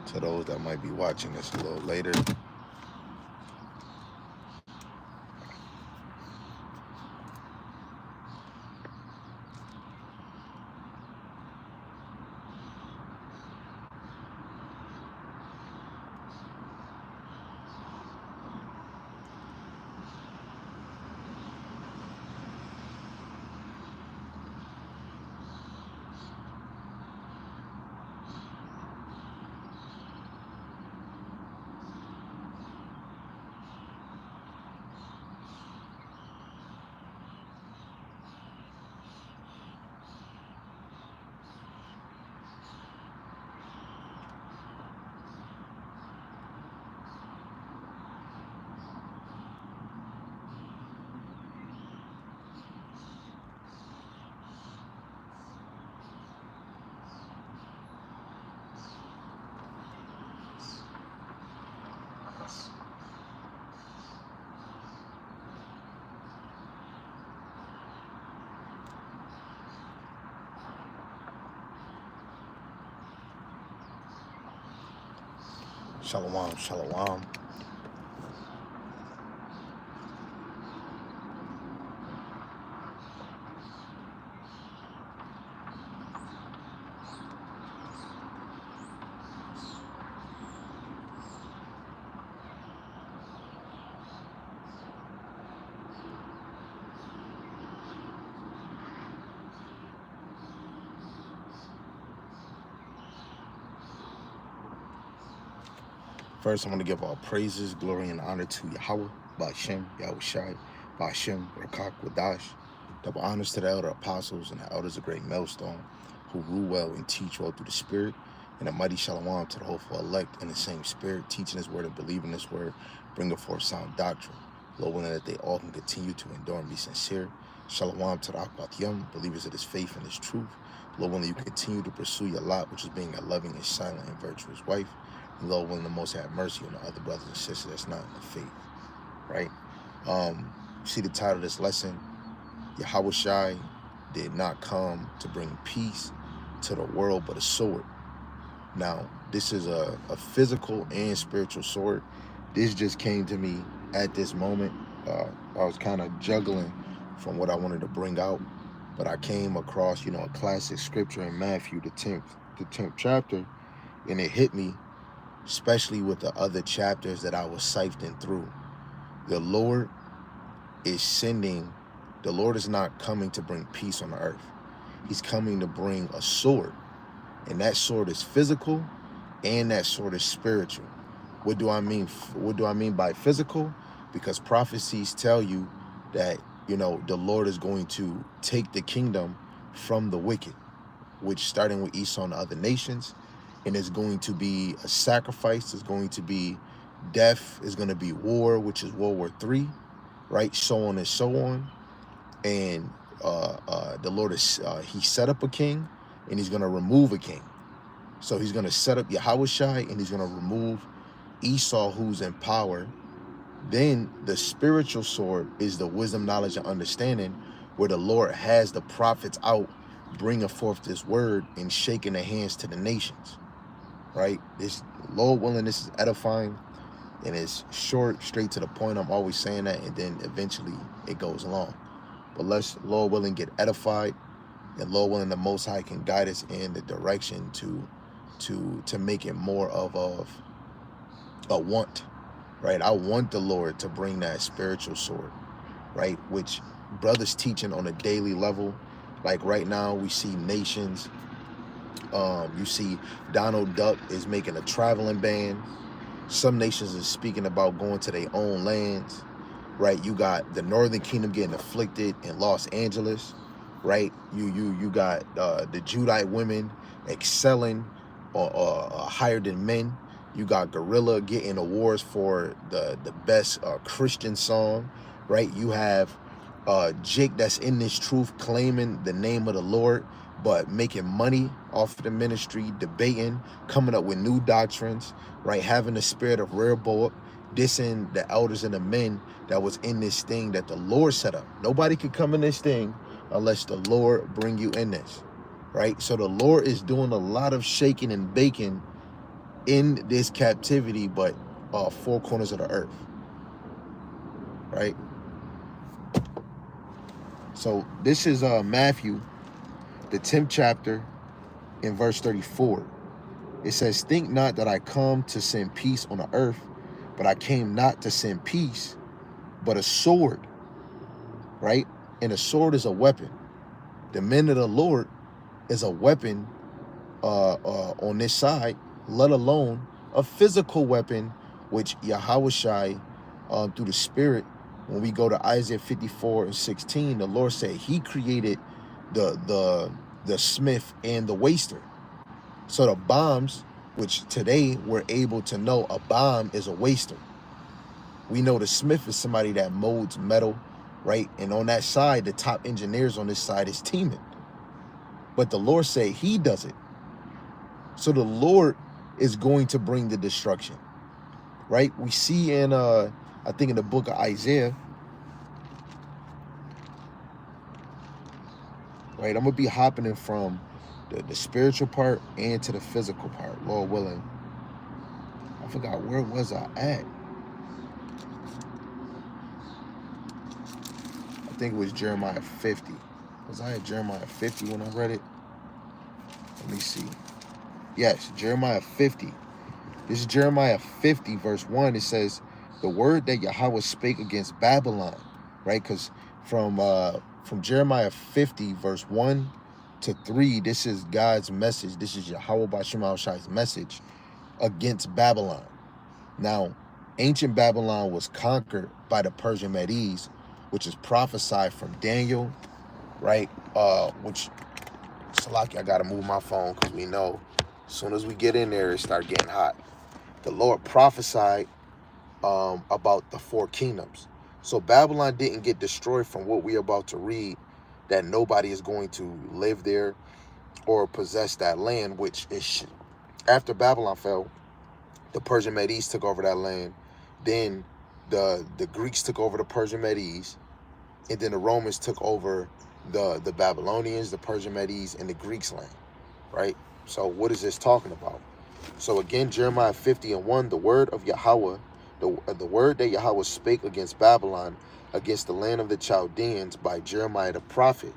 To those that might be watching this a little later. Shalom, shalom. First, I want to give all praises, glory, and honor to Yahweh, Ba'ashem, Yahawashi, Ba'ashem, Rakak, Wadash. Double honors to the elder apostles and the elders of Great Millstone, who rule well and teach well through the Spirit, and a mighty shalom to the hopeful elect in the same Spirit, teaching His word and believing His word, bringing forth sound doctrine. Lord willing that they all can continue to endure and be sincere. Shalom to the Akbat Yom, believers of His faith and His truth. Lord willing you continue to pursue your lot, which is being a loving and silent and virtuous wife. Lord willing the Most have mercy on the other brothers and sisters that's not in the faith, right? See the title of this lesson, Yahawashi did not come to bring peace to the world, but a sword. Now, this is a physical and spiritual sword. This just came to me at this moment. I was kind of juggling from what I wanted to bring out, but I came across, a classic scripture in Matthew, the 10th chapter, and it hit me, especially with the other chapters that I was sifting through. The Lord is not coming to bring peace on the earth. He's coming to bring a sword. And that sword is physical and that sword is spiritual. What do I mean? What do I mean by physical? Because prophecies tell you that, the Lord is going to take the kingdom from the wicked, which starting with Esau and the other nations, and it's going to be a sacrifice, it's going to be death, it's going to be war, which is World War III, right? So on and so on. And the Lord is, he set up a king, and he's going to remove a king. So he's going to set up Yahawashi, and he's going to remove Esau, who's in power. Then the spiritual sword is the wisdom, knowledge, and understanding, where the Lord has the prophets out, bringing forth this word and shaking their hands to the nations. Right? This, Lord willing, this is edifying, and it's short, straight to the point. I'm always saying that, and then eventually it goes long. But let's, Lord willing, get edified, and Lord willing, the Most High can guide us in the direction to make it more of a want, right? I want the Lord to bring that spiritual sword, right? Which brothers teaching on a daily level. Like right now, we see nations. You see Donald Duck is making a traveling ban. Some nations are speaking about going to their own lands, right? You got the Northern Kingdom getting afflicted in Los Angeles, right? You got the Judite women excelling higher than men. You got Gorilla getting awards for the best Christian song, right? You have Jake that's in this truth claiming the name of the Lord, but making money off of the ministry, debating, coming up with new doctrines, right? Having the spirit of Rehoboam, dissing the elders and the men that was in this thing that the Lord set up. Nobody could come in this thing unless the Lord bring you in this, right? So the Lord is doing a lot of shaking and baking in this captivity, but four corners of the earth, right? So this is Matthew, the 10th chapter, in verse 34. It says, think not that I come to send peace on the earth, but I came not to send peace, but a sword, right? And a sword is a weapon. The men of the Lord is a weapon on this side, let alone a physical weapon, which Yahawashi, through the Spirit, when we go to Isaiah 54:16, the Lord said he created the smith and the waster. So the bombs, which today we're able to know a bomb is a waster. We know the smith is somebody that molds metal, right? And on that side, the top engineers on this side is teaming. But the Lord said he does it. So the Lord is going to bring the destruction, right? We see in, I think in the book of Isaiah, right? I'm going to be hopping in from the spiritual part and to the physical part, Lord willing. I forgot, where was I at? I think it was Jeremiah 50. Was I at Jeremiah 50 when I read it? Let me see. Yes, Jeremiah 50. This is Jeremiah 50, verse 1. It says, the word that Yahweh spake against Babylon, right? Because from Jeremiah 50, verse 1 to 3, this is God's message. This is Yahweh Ba'Shem Al-Shai's message against Babylon. Now, ancient Babylon was conquered by the Persian Medes, which is prophesied from Daniel, right? Which, Salaki, I got to move my phone because we know as soon as we get in there, it start getting hot. The Lord prophesied about the four kingdoms. So Babylon didn't get destroyed from what we're about to read, that nobody is going to live there or possess that land, which is after Babylon fell, the Persian Medes took over that land. Then the Greeks took over the Persian Medes, and then the Romans took over the Babylonians, the Persian Medes, and the Greeks land, right? So what is this talking about? So again, Jeremiah 50:1, the word of Yahweh, the word that Yahweh spake against Babylon, against the land of the Chaldeans by Jeremiah the prophet.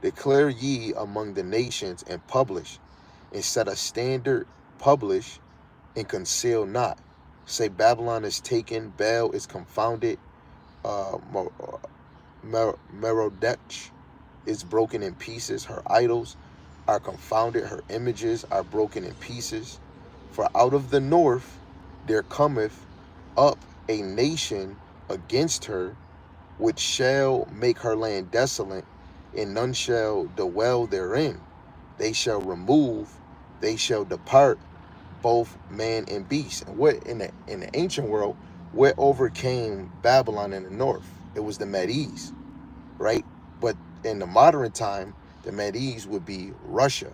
Declare ye among the nations and publish, and set a standard, publish, and conceal not. Say Babylon is taken, Baal is confounded, Merodach is broken in pieces, her idols are confounded, her images are broken in pieces. For out of the north there cometh up a nation against her, which shall make her land desolate, and none shall dwell therein. They shall remove, they shall depart, both man and beast. And what in the ancient world, what overcame Babylon in the north? It was the Medes, right? But in the modern time, the Medes would be Russia,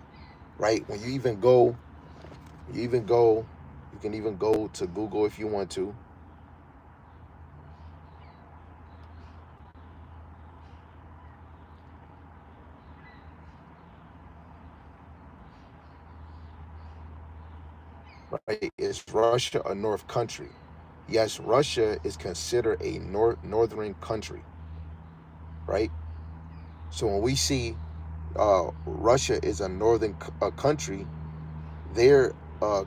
right? When you can even go to Google if you want to. Right? Is Russia a north country? Yes, Russia is considered a northern country, right? So when we see Russia is a northern country, there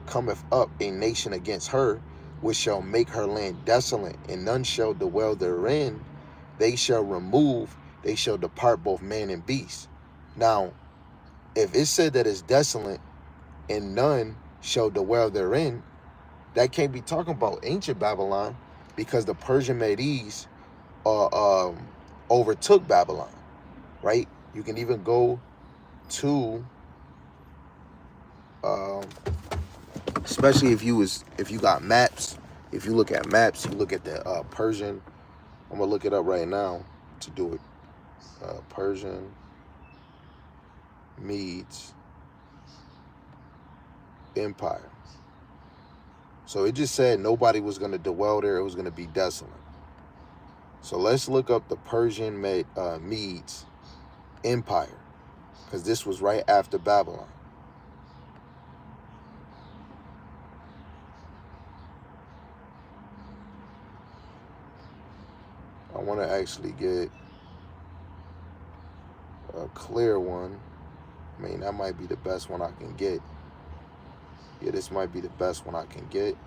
cometh up a nation against her, which shall make her land desolate, and none shall dwell therein. They shall remove, they shall depart, both man and beast. Now, if it said that it's desolate and none shall dwell therein, that can't be talking about ancient Babylon, because the Persian Medes overtook Babylon, right? You can even go to especially if you got maps. If you look at maps, you look at the Persian. I'm gonna look it up right now to do it. Persian Medes Empire. So it just said nobody was gonna dwell there. It was gonna be desolate. So let's look up the Persian Medes Empire, because this was right after Babylon. want to actually get a clear one. I mean, that might be the best one I can get. Yeah, this might be the best one I can get.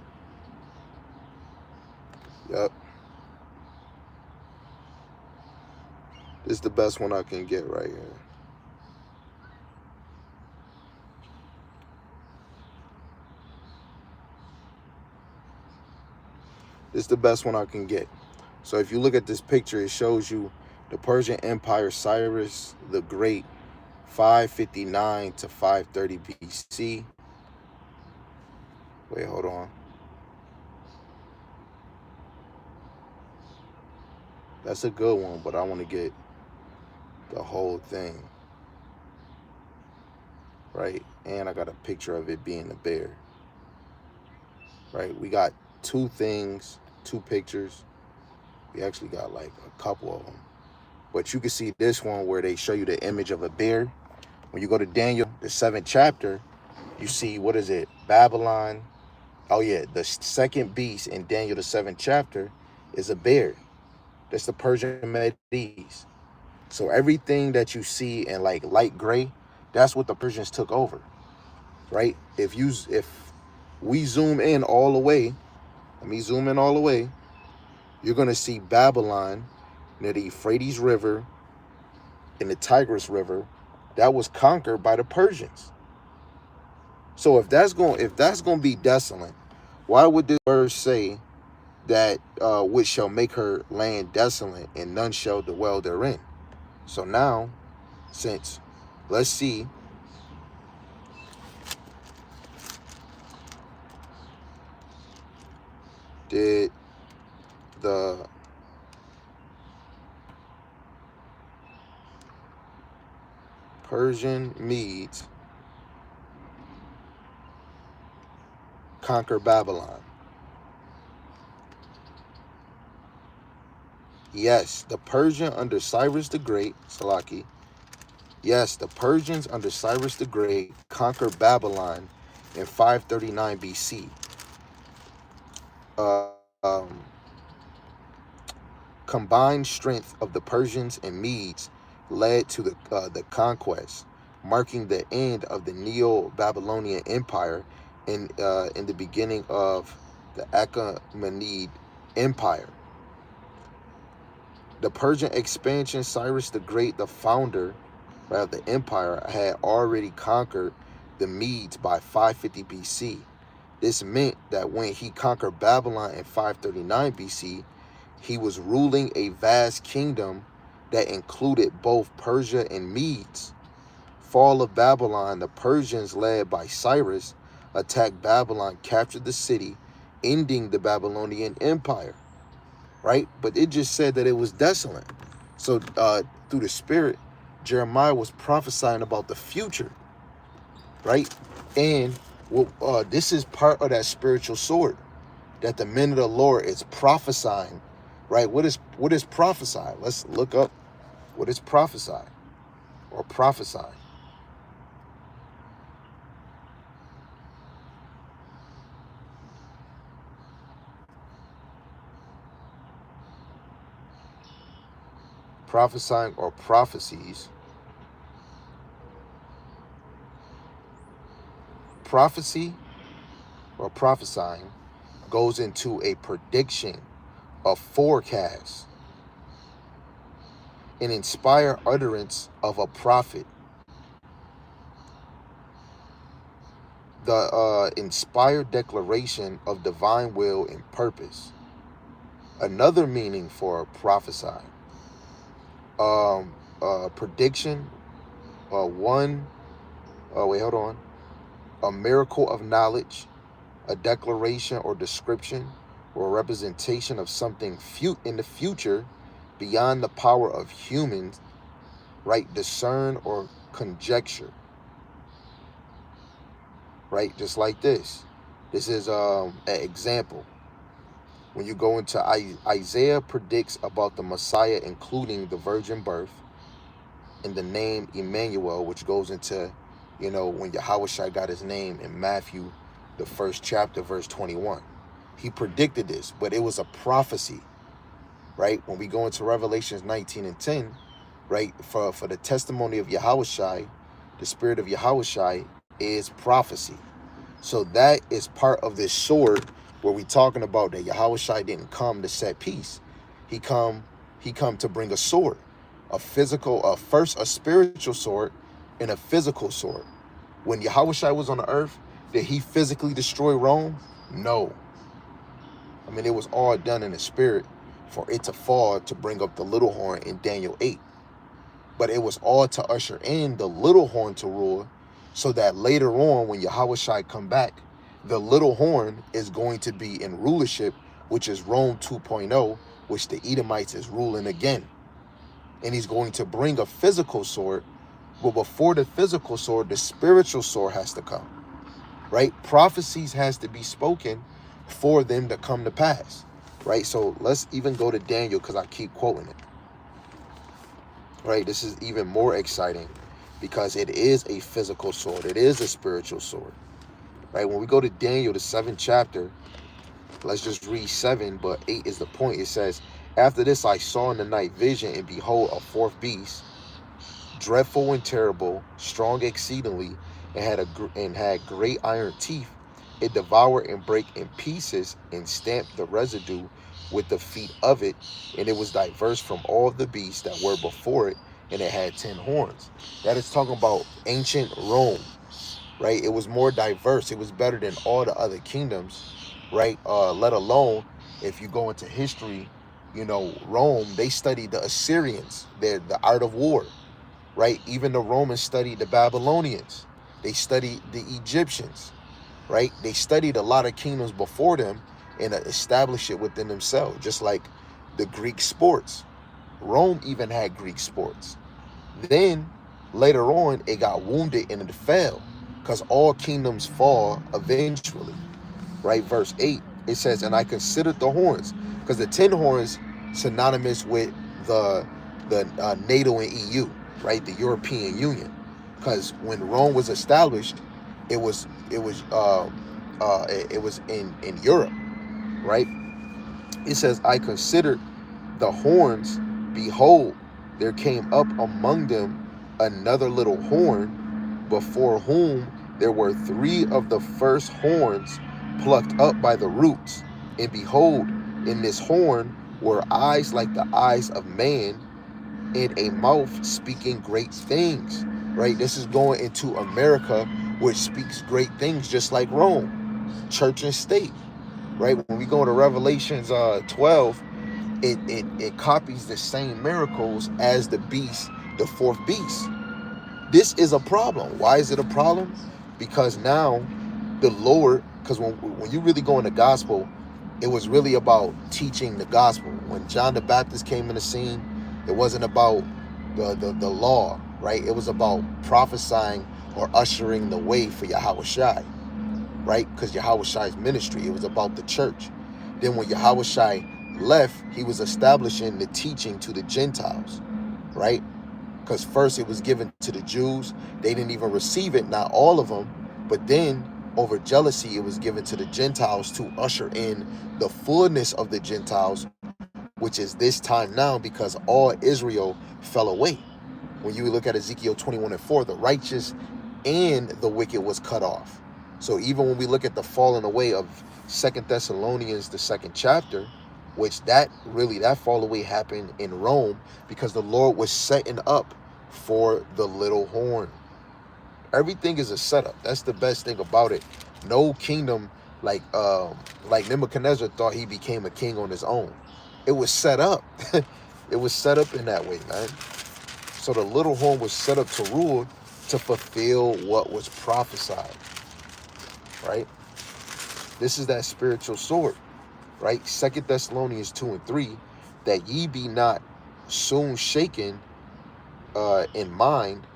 Yep. This is the best one I can get right here. This is the best one I can get. So if you look at this picture, it shows you the Persian Empire, Cyrus the Great, 559 to 530 BC. Wait, hold on. That's a good one, but I want to get the whole thing. Right? And I got a picture of it being a bear. Right? We got two things, two pictures. We actually got like a couple of them. But you can see this one where they show you the image of a bear. When you go to Daniel, the 7th chapter, you see, what is it? Babylon. Oh yeah, the second beast in Daniel, the 7th chapter, is a bear. That's the Persian Medes. So everything that you see in like light gray, that's what the Persians took over, right? If we zoom in all the way, let me zoom in all the way, you're gonna see Babylon near the Euphrates River and the Tigris River. That was conquered by the Persians. So if that's going to be desolate, why would this verse say that which shall make her land desolate and none shall dwell therein? So now, since, let's see, did the Persian Medes conquer Babylon? Yes, the Persian under Cyrus the Great, Salaki. Yes, the Persians under Cyrus the Great conquered Babylon in 539 BC. Combined strength of the Persians and Medes led to the conquest, marking the end of the Neo-Babylonian Empire in the beginning of the Achaemenid Empire. The Persian expansion, Cyrus the Great, the founder of the empire, had already conquered the Medes by 550 BC. This meant that when he conquered Babylon in 539 BC, he was ruling a vast kingdom that included both Persia and Medes. Fall of Babylon, the Persians led by Cyrus attacked Babylon, captured the city, ending the Babylonian Empire. Right? But it just said that it was desolate. So through the Spirit, Jeremiah was prophesying about the future. Right? And this is part of that spiritual sword that the men of the Lord is prophesying. Right? What is prophesied? Let's look up what is prophesied or prophesied. Prophesying or prophecies. Prophecy or prophesying goes into a prediction, a forecast, an inspired utterance of a prophet. The inspired declaration of divine will and purpose. Another meaning for prophesying. Prediction. A miracle of knowledge, a declaration or description or representation of something in the future beyond the power of humans, right? Discern or conjecture, right? Just like this. This is an example. When you go into Isaiah predicts about the Messiah, including the virgin birth and the name Emmanuel, which goes into, when Yahawashi got his name in Matthew, the 1st chapter, verse 21. He predicted this, but it was a prophecy. right? When we go into Revelations 19 and 10, right, for the testimony of Yahawashi, the spirit of Yahawashi is prophecy. So that is part of this sword where we talking about that Yahawashi didn't come to set peace. He come to bring a sword, a physical, first a spiritual sword and a physical sword. When Yahawashi was on the earth, did he physically destroy Rome? No. I mean, it was all done in the spirit for it to fall to bring up the little horn in Daniel 8. But it was all to usher in the little horn to rule, so that later on, when Yahawashi come back, the little horn is going to be in rulership, which is Rome 2.0, which the Edomites is ruling again. And he's going to bring a physical sword, but before the physical sword, the spiritual sword has to come, right? Prophecies has to be spoken for them to come to pass, right? So let's even go to Daniel, because I keep quoting it. Right, this is even more exciting because it is a physical sword. It is a spiritual sword. Right, when we go to Daniel, the 7th chapter, let's just read 7, but 8 is the point. It says, after this I saw in the night vision, and behold, a fourth beast, dreadful and terrible, strong exceedingly, and had great iron teeth. It devoured and brake in pieces and stamped the residue with the feet of it, and it was diverse from all the beasts that were before it, and it had 10 horns. That is talking about ancient Rome, right? It was more diverse. It was better than all the other kingdoms, right? Let alone if you go into history, you know, Rome, they studied the Assyrians, the art of war, right? Even the Romans studied the Babylonians. They studied the Egyptians, right? They studied a lot of kingdoms before them and established it within themselves, just like the Greek sports. Rome even had Greek sports. Then later on, it got wounded and it fell, because all kingdoms fall eventually, right? Verse 8, it says, and I considered the horns, because the 10 horns synonymous with the NATO and EU, right? The European Union. Because when Rome was established, it was in Europe, right? It says, I considered the horns, behold, there came up among them another little horn, before whom there were 3 of the first horns plucked up by the roots. And behold, in this horn were eyes like the eyes of man, and a mouth speaking great things, right? This is going into America, which speaks great things, just like Rome, church and state, right? When we go to Revelations 12, it copies the same miracles as the beast, the fourth beast. This is a problem. Why is it a problem? Because now the Lord, because when you really go in the gospel, it was really about teaching the gospel. When John the Baptist came in the scene, it wasn't about the law, right? It was about prophesying or ushering the way for Yahawashi, right? Because Yahawashi's ministry, it was about the church. Then when Yahawashi left, he was establishing the teaching to the Gentiles, right? Because first it was given to the Jews. They didn't even receive it, not all of them. But then over jealousy, it was given to the Gentiles to usher in the fullness of the Gentiles, which is this time now, because all Israel fell away. When you look at Ezekiel 21:4, the righteous and the wicked was cut off. So even when we look at the falling away of 2 Thessalonians, the 2nd chapter, which that fall away happened in Rome, because the Lord was setting up for the little horn. Everything is a setup. That's the best thing about it. No kingdom like Nebuchadnezzar thought he became a king on his own. It was set up. It was set up in that way, man. So the little horn was set up to rule, to fulfill what was prophesied, right? This is that spiritual sword, right? 2 Thessalonians 2:3, that ye be not soon shaken in mind,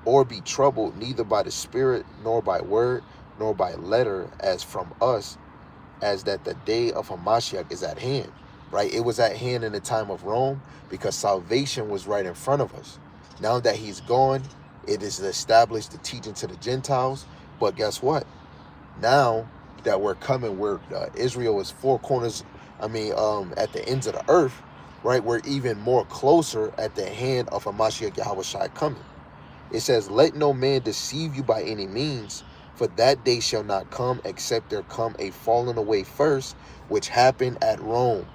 or be troubled, neither by the spirit, nor by word, nor by letter, as from us, as that the day of Hamashiach is at hand, right? It was at hand in the time of Rome, because salvation was right in front of us. Now that he's gone, it is established the teaching to the Gentiles. But guess what? Now that we're coming, where Israel is 4 corners at the ends of the earth, right? We're even more closer at the hand of Hamashiach Yahawashi coming. It says, let no man deceive you by any means, for that day shall not come except there come a falling away first, which happened at Rome.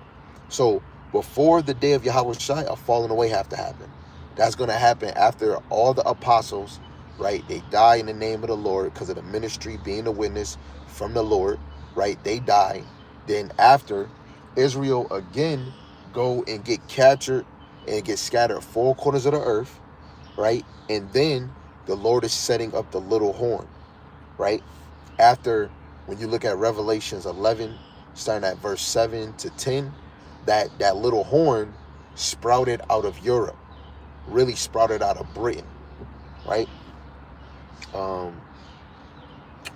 So before the day of Yahawashi, a falling away have to happen. That's going to happen after all the apostles, right? They die in the name of the Lord because of the ministry being a witness from the Lord, right? They die. Then after, Israel again go and get captured and get scattered 4 corners of the earth, right? And then the Lord is setting up the little horn, right? After, when you look at Revelations 11, starting at verse 7 to 10, that little horn sprouted out of Europe, really sprouted out of Britain, right?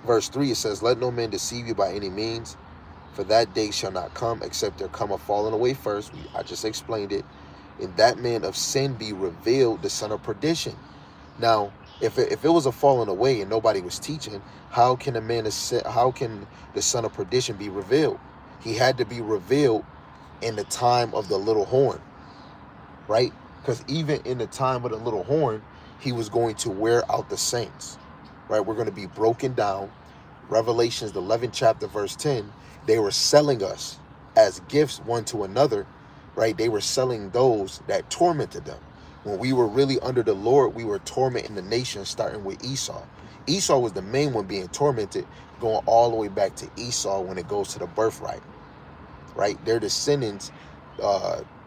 Verse 3, it says, let no man deceive you by any means, for that day shall not come except there come a falling away first. I just explained it. And that man of sin be revealed, the son of perdition. Now, if it was a falling away and nobody was teaching, how can a man of sin, how can the son of perdition be revealed? He had to be revealed in the time of the little horn, right? Because even in the time of the little horn, he was going to wear out the saints, right? We're going to be broken down. Revelations, the 11th chapter, verse 10, they were selling us as gifts one to another, right? They were selling those that tormented them. When we were really under the Lord, we were tormenting the nation, starting with Esau. Esau was the main one being tormented, going all the way back to Esau when it goes to the birthright, right? Their descendants,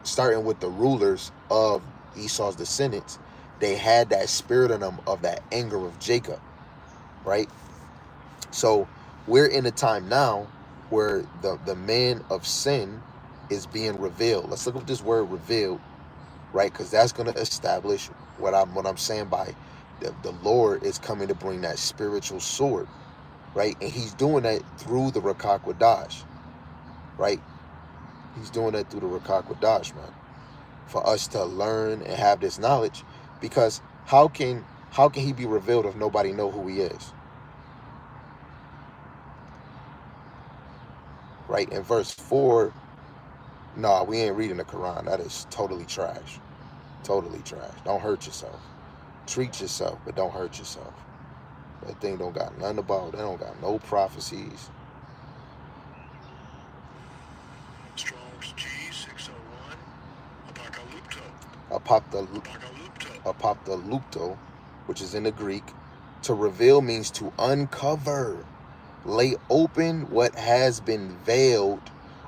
starting with the rulers of Esau's descendants, they had that spirit in them of that anger of Jacob, right? So we're in a time now where the man of sin is being revealed. Let's look at this word revealed, right? Because that's going to establish what I'm saying by the Lord is coming to bring that spiritual sword, right? And he's doing that through the Rakak Wadash, right? He's doing that through the Rakak Wadash, man, for us to learn and have this knowledge. Because how can he be revealed if nobody know who he is? Right? In verse 4, no, we ain't reading the Quran. That is totally trash. Totally trash. Don't hurt yourself. Treat yourself, but don't hurt yourself. That thing don't got nothing about, they don't got no prophecies. Strong's G601, Apocalypto, which is in the Greek. To reveal means to uncover, lay open what has been veiled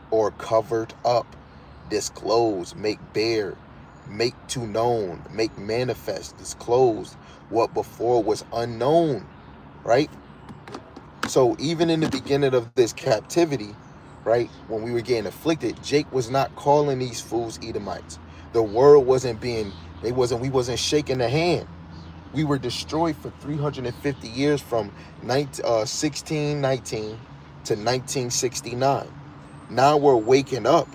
or covered up, disclose, make bare, make to known, make manifest, disclose what before was unknown, right? So even in the beginning of this captivity, right, when we were getting afflicted, Jake was not calling these fools Edomites. The world wasn't being, we wasn't shaking the hand. We were destroyed for 350 years from 1619 to 1969. Now we're waking up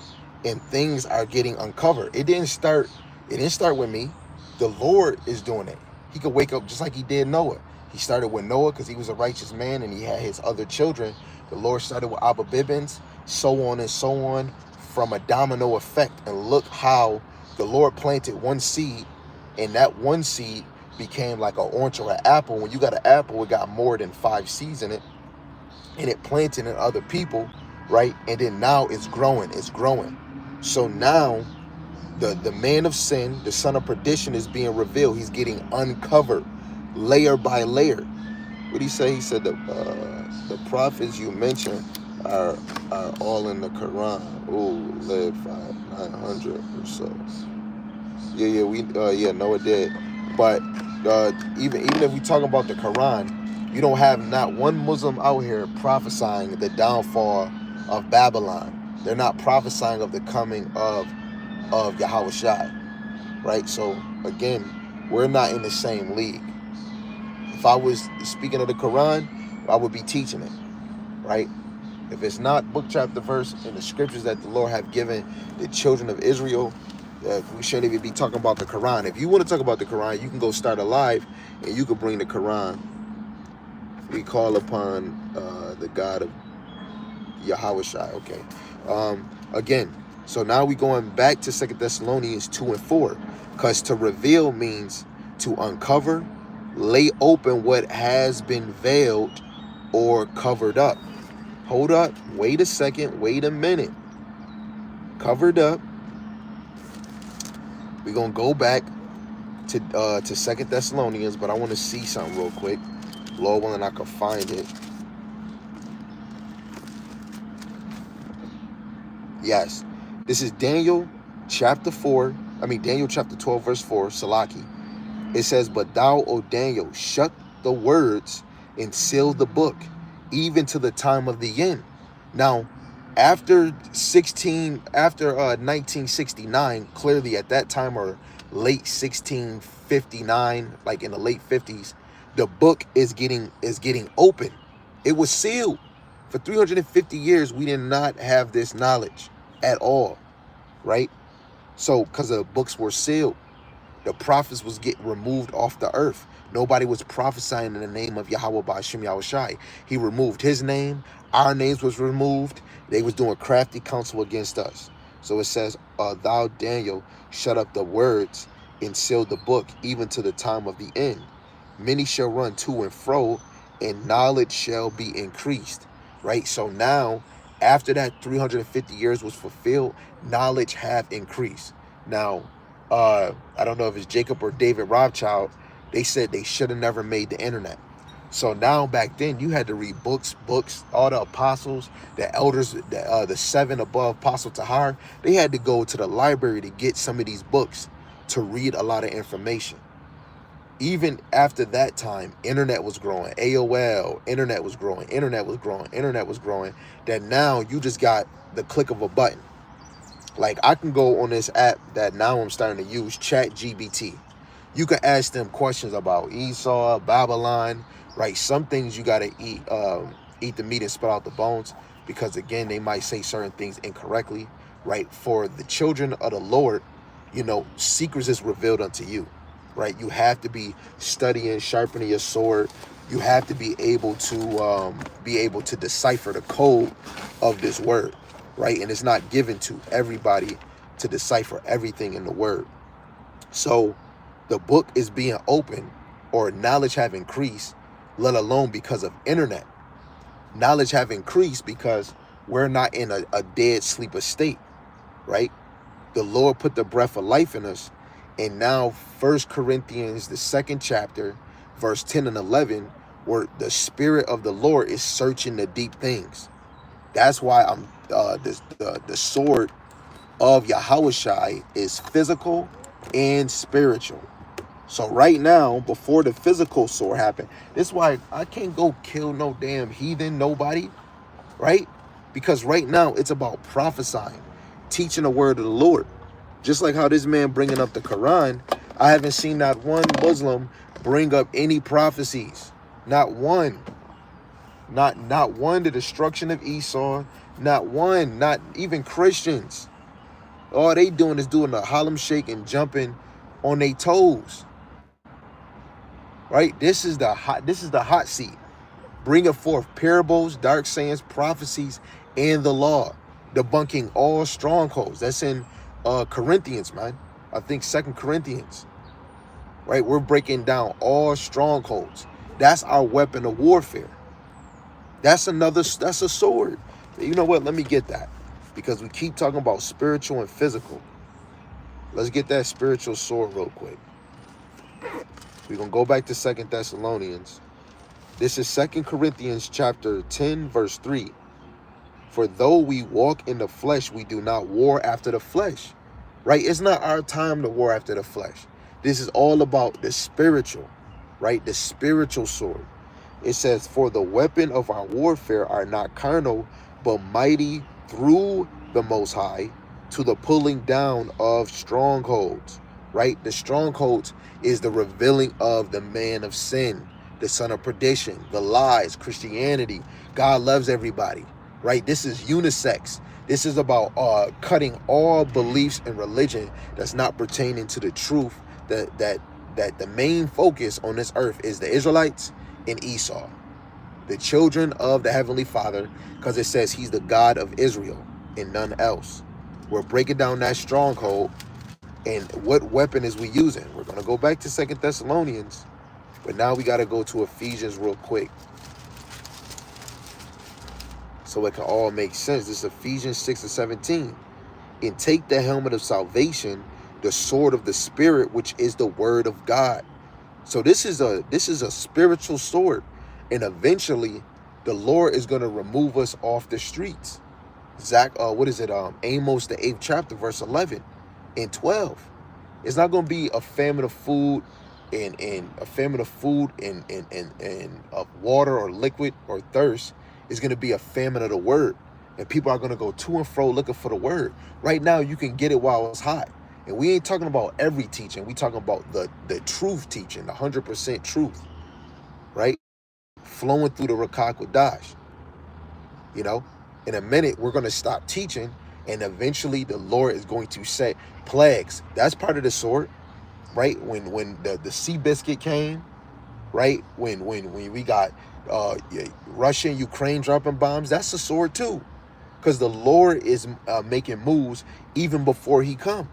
and things are getting uncovered. It didn't start with me. The Lord is doing it. He could wake up just like he did Noah. He started with Noah because he was a righteous man and he had his other children. The Lord started with Abba Bibbins, so on and so on, from a domino effect. And look how the Lord planted one seed, and that one seed became like an orange or an apple. When you got an apple, it got more than 5 seeds in it, and it planted in other people, right? And then now it's growing. So now the man of sin, the son of perdition, is being revealed. He's getting uncovered layer by layer. What did he say? He said the prophets you mentioned are all in the Quran. Oh, live 900 or so. Yeah, Noah did. But even if we talk about the Quran, you don't have not one Muslim out here prophesying the downfall of Babylon. They're not prophesying of the coming of Yahawashi, right? So again, we're not in the same league. If I was speaking of the Quran, I would be teaching it, right? If it's not book, chapter, verse in the scriptures that the Lord have given the children of Israel, we shouldn't even be talking about the Quran. If you want to talk about the Quran, you can go start a live and you can bring the Quran. We call upon the God of Yahawashi. Okay. Again, so now we going back to 2 Thessalonians 2 and 4. Because to reveal means to uncover, lay open what has been veiled or covered up. Hold up. Wait a second. Wait a minute. Covered up. We're going to go back to 2 Thessalonians, but I want to see something real quick. Lord willing, I can find it. Yes. This is Daniel chapter 4. Daniel chapter 12, verse 4, Salaki. It says, "But thou, O Daniel, shut the words and seal the book, even to the time of the end." Now, after 1969, clearly at that time, or late 1659, like in the late 50s, the book is getting open. It was sealed. For 350 years, we did not have this knowledge at all, right? So, because the books were sealed, the prophets was getting removed off the earth. Nobody was prophesying in the name of Yahweh Ba'ashem Yahawashi. He removed his name. Our names was removed. They was doing crafty counsel against us. So it says, "Thou, Daniel, shut up the words and seal the book, even to the time of the end. Many shall run to and fro, and knowledge shall be increased." Right? So now, after that 350 years was fulfilled, knowledge have increased. Now, I don't know if it's Jacob or David Rothschild, they said they should have never made the internet. So now, back then, you had to read books, all the apostles, the elders, the 7 above Apostle Tahar, they had to go to the library to get some of these books to read a lot of information. Even after that time, internet was growing. AOL, internet was growing, internet was growing. That now you just got the click of a button. Like, I can go on this app that now I'm starting to use, ChatGPT. You can ask them questions about Esau, Babylon, right? Some things you got to eat the meat and spit out the bones, because, again, they might say certain things incorrectly, right? For the children of the Lord, secrets is revealed unto you, right? You have to be studying, sharpening your sword. You have to be able to decipher the code of this word, right? And it's not given to everybody to decipher everything in the word. So the book is being open, or knowledge have increased, let alone because of internet. Knowledge have increased because we're not in a dead sleeper state, right? The Lord put the breath of life in us. And now 1 Corinthians, the 2nd chapter, verse 10 and 11, where the Spirit of the Lord is searching the deep things. That's why the sword of Yahawashi is physical and spiritual. So right now, before the physical sword happened, this is why I can't go kill no damn heathen, nobody, right? Because right now it's about prophesying, teaching the word of the Lord. Just like how this man bringing up the Quran, I haven't seen not one Muslim bring up any prophecies. Not one. Not one. The destruction of Esau. Not one. Not even Christians. All they doing is doing the Harlem shake and jumping on their toes. Right? This is the hot seat. Bringing forth parables, dark sayings, prophecies, and the law. Debunking all strongholds. That's in Corinthians, man. I think 2 Corinthians. Right? We're breaking down all strongholds. That's our weapon of warfare. That's a sword. You know what? Let me get that. Because we keep talking about spiritual and physical. Let's get that spiritual sword real quick. We're going to go back to 2 Thessalonians. This is 2 Corinthians chapter 10, verse 3. "For though we walk in the flesh, we do not war after the flesh." Right? It's not our time to war after the flesh. This is all about the spiritual, right? The spiritual sword. It says, "For the weapon of our warfare are not carnal, but mighty through the Most High, to the pulling down of strongholds." Right? The strongholds is the revealing of the man of sin, the son of perdition, the lies, Christianity. God loves everybody. Right? This is unisex. This is about cutting all beliefs and religion that's not pertaining to the truth. That the main focus on this earth is the Israelites and Esau. the children of the Heavenly Father, because it says he's the God of Israel and none else. We're breaking down that stronghold. And what weapon is we using? We're going to go back to 2 Thessalonians, but now we got to go to Ephesians real quick so it can all make sense. This is Ephesians 6:17. And take the helmet of salvation, the sword of the Spirit, which is the word of God. So this is a spiritual sword, and eventually the Lord is going to remove us off the streets. Amos the 8th chapter, verse 11 and 12. It's not going to be a famine of food and a famine of food and of water or liquid or thirst. It's going to be a famine of the word, and people are going to go to and fro looking for the word. Right now, you can get it while it's hot. And we ain't talking about every teaching. We talking about the truth teaching, the 100% truth, right? Flowing through the Rakak Wadash. You know, in a minute, we're going to stop teaching, and eventually the Lord is going to say plagues. That's part of the sword, right? When the sea biscuit came, right? When we got Russia and Ukraine dropping bombs, that's a sword too. Because the Lord is making moves even before he come.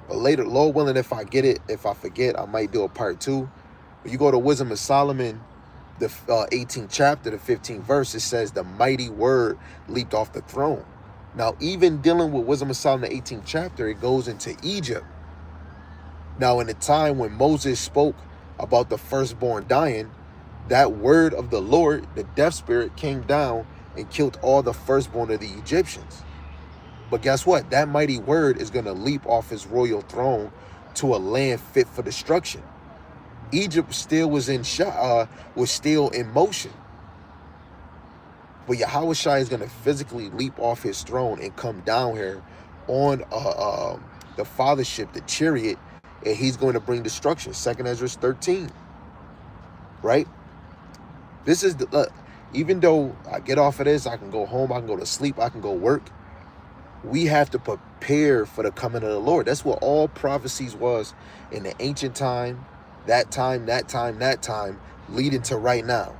But later, Lord willing, if I forget, I might do a part 2. When you go to Wisdom of Solomon, the 18th chapter, the 15th verse, it says the mighty word leaped off the throne. Now, even dealing with Wisdom of Solomon, the 18th chapter, it goes into Egypt. Now, in the time when Moses spoke about the firstborn dying, that word of the Lord, the death spirit, came down and killed all the firstborn of the Egyptians. But guess what? That mighty word is going to leap off his royal throne to a land fit for destruction. Egypt still was still in motion. But Yahawashi is going to physically leap off his throne and come down here on the fathership, the chariot, and he's going to bring destruction. 2 Ezra 13. Right? This is even though I get off of this, I can go home, I can go to sleep, I can go work. We have to prepare for the coming of the Lord. That's what all prophecies was in the ancient time, that time, leading to right now.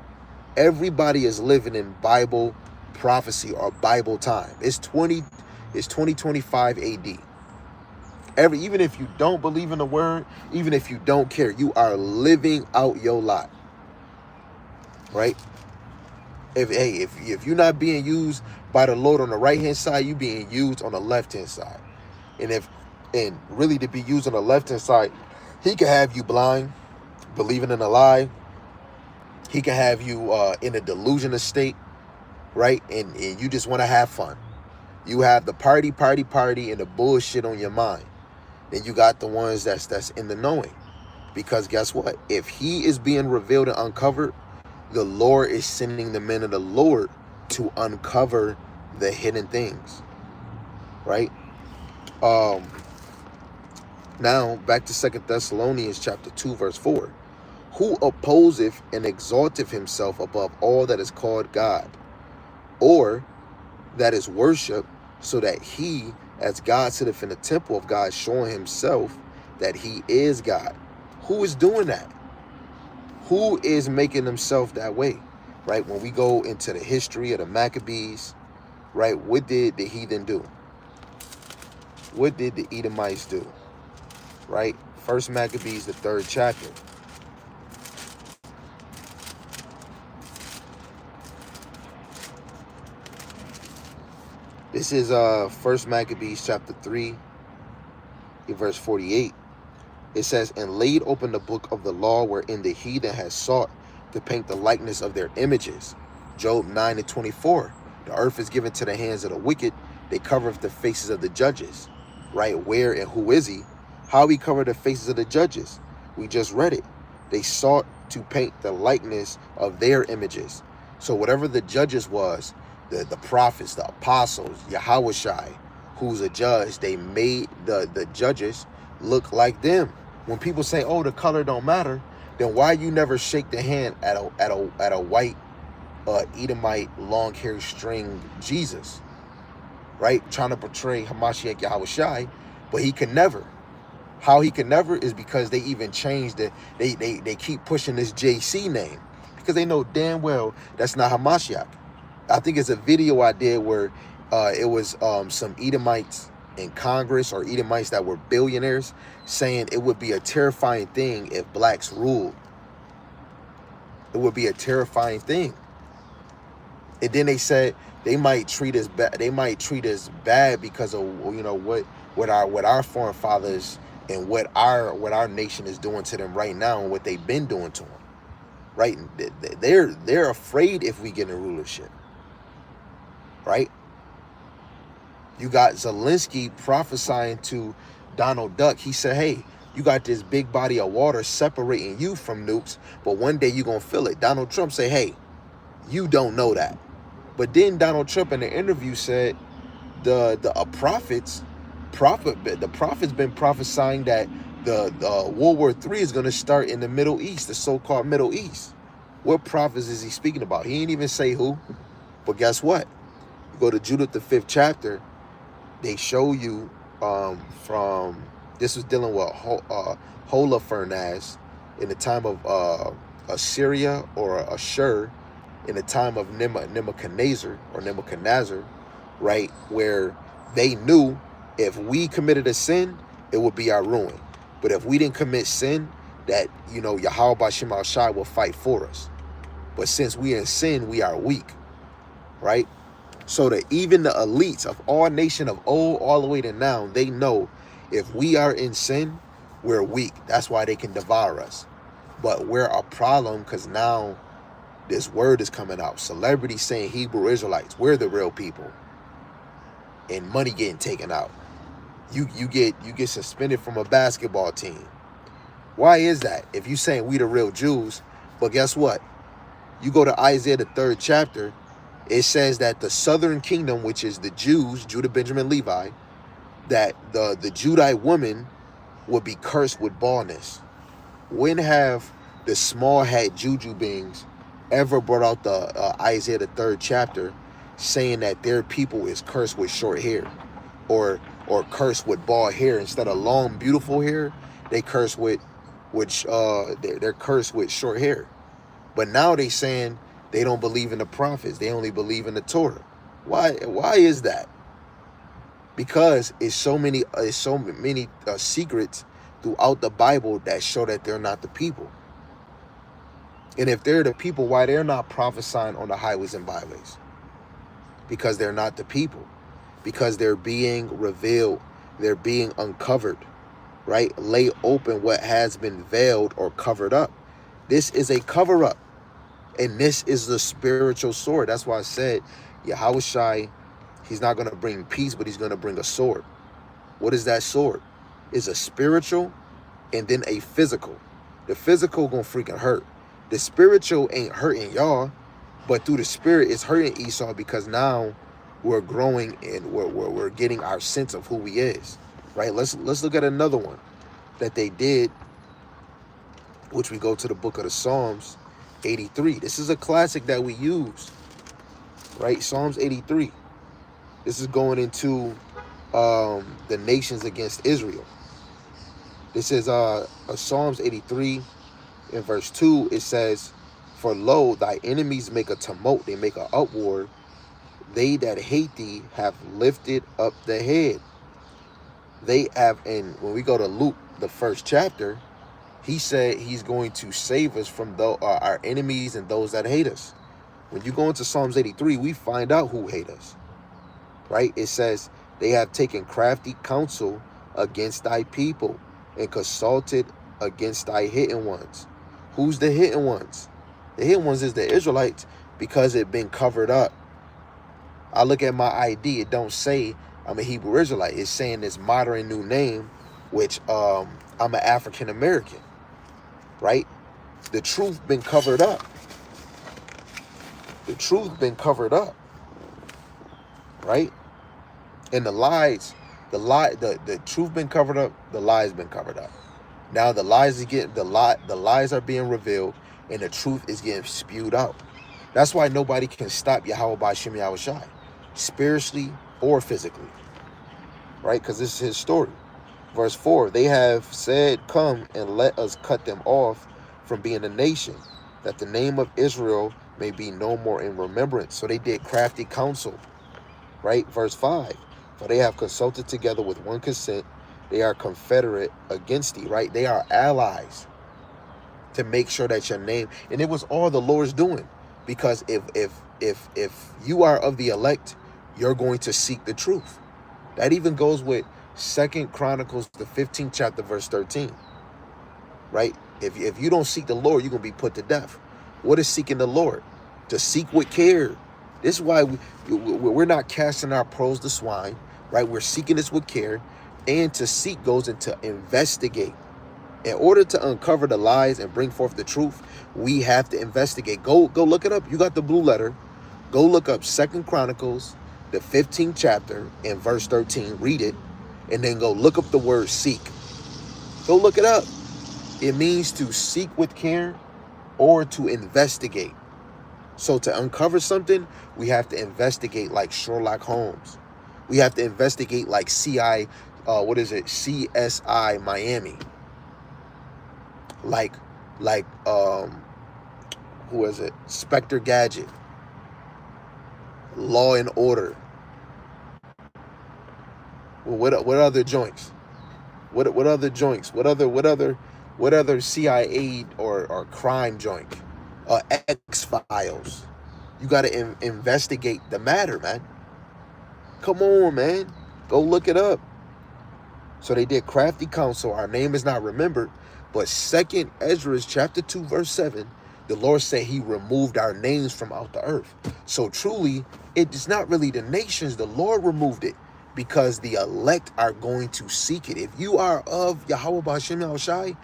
Everybody is living in Bible prophecy or Bible time. It's 2025 AD. Even if you don't believe in the word, even if you don't care, you are living out your lot. Right? If you're not being used by the Lord on the right hand side, you're being used on the left hand side. And really to be used on the left hand side, he can have you blind, believing in a lie. He can have you in a delusional state, right? And you just want to have fun. You have the party, and the bullshit on your mind. Then you got the ones that's in the knowing. Because guess what? If he is being revealed and uncovered, the Lord is sending the men of the Lord to uncover the hidden things. Right? Now, back to 2 Thessalonians chapter 2, verse 4. Who opposeth and exalteth himself above all that is called God, or that is worship, so that he, as God sitteth in the temple of God, showing himself that he is God. Who is doing that? Who is making himself that way? Right? When we go into the history of the Maccabees, right? What did the heathen do? What did the Edomites do? Right? First Maccabees, the 3rd chapter. This is First Maccabees chapter 3, verse 48. It says, and laid open the book of the law wherein the heathen has sought to paint the likeness of their images. Job 9 and 24. The earth is given to the hands of the wicked. They covereth the faces of the judges. Right? Where and who is he? How he covered the faces of the judges? We just read it. They sought to paint the likeness of their images. So whatever the judges was, the prophets, the apostles, Yahawashi, who's a judge, they made the judges look like them. When people say, oh, the color don't matter, then why you never shake the hand at a white Edomite long-haired string Jesus, right? Trying to portray Hamashiach Yahawashi, but he can never. How he can never is because they even changed it. They keep pushing this JC name. because they know damn well that's not Hamashiach. I think it's a video I did where it was some Edomites in Congress, or Edomites that were billionaires, saying it would be a terrifying thing if blacks ruled. It would be a terrifying thing. And then they said they might treat us bad. They might treat us bad because of, you know, what our foreign fathers and what our nation is doing to them right now, and what they've been doing to them. Right? They're afraid if we get in rulership. Right? You got Zelensky prophesying to Donald Duck. He said, hey, you got this big body of water separating you from nukes, but one day you're going to feel it. Donald Trump say, hey, you don't know that. But then Donald Trump in the interview said the prophets been prophesying that the World War III is going to start in the Middle East, the so-called Middle East. What prophets is he speaking about? He ain't even say who. But guess what? You go to Judith, the 5th chapter. They show you from, this was dealing with Holofernes in the time of Assyria or Ashur, in the time of Nebuchadnezzar, right? Where they knew if we committed a sin, it would be our ruin. But if we didn't commit sin, that, you know, Yahawashi will fight for us. But since we in sin, we are weak, right? So that even the elites of all nation of old all the way to now, they know if we are in sin, we're weak. That's why they can devour us. But we're a problem because now this word is coming out. Celebrities saying Hebrew Israelites, we're the real people. And money getting taken out. You get suspended from a basketball team. Why is that? If you saying we the real Jews, but guess what? You go to Isaiah the 3rd chapter, it says that the southern kingdom, which is the Jews, Judah, Benjamin, Levi, that the Judite woman would be cursed with baldness. When have the small hat juju beings ever brought out the Isaiah the 3rd chapter saying that their people is cursed with short hair, or cursed with bald hair instead of long beautiful hair? They curse with they're cursed with short hair. But now they saying they don't believe in the prophets. They only believe in the Torah. Why is that? Because it's so many secrets throughout the Bible that show that they're not the people. And if they're the people, why they're not prophesying on the highways and byways? Because they're not the people. Because they're being revealed. They're being uncovered. Right? Lay open what has been veiled or covered up. This is a cover up. And this is the spiritual sword. That's why I said Yahawashi, he's not going to bring peace, but he's going to bring a sword. What is that sword? It's a spiritual and then a physical. The physical going to freaking hurt. The spiritual ain't hurting y'all, but through the spirit it's hurting Esau, because now we're growing and we're getting our sense of who he is. Right? Let's look at another one that they did, which we go to the book of the Psalms 83. This is a classic that we use, right? Psalms 83. This is going into the nations against Israel. This is Psalms 83 in verse 2. It says, for lo, thy enemies make a tumult, they make an uproar. They that hate thee have lifted up the head. They have, and when we go to Luke, the 1st chapter, he said he's going to save us from our enemies and those that hate us. When you go into Psalms 83, we find out who hate us. Right? It says, they have taken crafty counsel against thy people and consulted against thy hidden ones. Who's the hidden ones? The hidden ones is the Israelites, because it been covered up. I look at my ID, it don't say I'm a Hebrew Israelite. It's saying this modern new name, which I'm an African American. Right? The truth been covered up. The truth been covered up. Right? And the lies, the truth been covered up, the lies been covered up. Now the lies are being revealed, and the truth is getting spewed out. That's why nobody can stop Yahawashi, spiritually or physically. Right? Because this is his story. Verse 4, they have said, come and let us cut them off from being a nation. that the name of Israel may be no more in remembrance. So they did crafty counsel, right? Verse 5. For they have consulted together with one consent. They are confederate against thee, right? They are allies to make sure that your name, and it was all the Lord's doing. Because if you are of the elect, you're going to seek the truth. That even goes with Second Chronicles, the 15th chapter, verse 13. Right? If you don't seek the Lord, you're going to be put to death. What is seeking the Lord? To seek with care. This is why we're not casting our pearls to swine, right? We're seeking this with care. And to seek goes into investigate. In order to uncover the lies and bring forth the truth, we have to investigate. Go look it up. You got the blue letter. Go look up Second Chronicles, the 15th chapter, and verse 13. Read it. And then go look up the word seek. Go look it up. It means to seek with care or to investigate. So to uncover something, we have to investigate like Sherlock Holmes. We have to investigate like CSI Miami. Like who is it? Spectre Gadget. Law and Order. Well, what other joints? What other joints? What other CIA or crime joint? X-Files. You got to investigate the matter, man. Come on, man. Go look it up. So they did crafty counsel. Our name is not remembered. But 2nd Ezra chapter 2 verse 7, the Lord said he removed our names from out the earth. So truly, it's not really the nations. The Lord removed it because the elect are going to seek it. If you are of Yahawashi,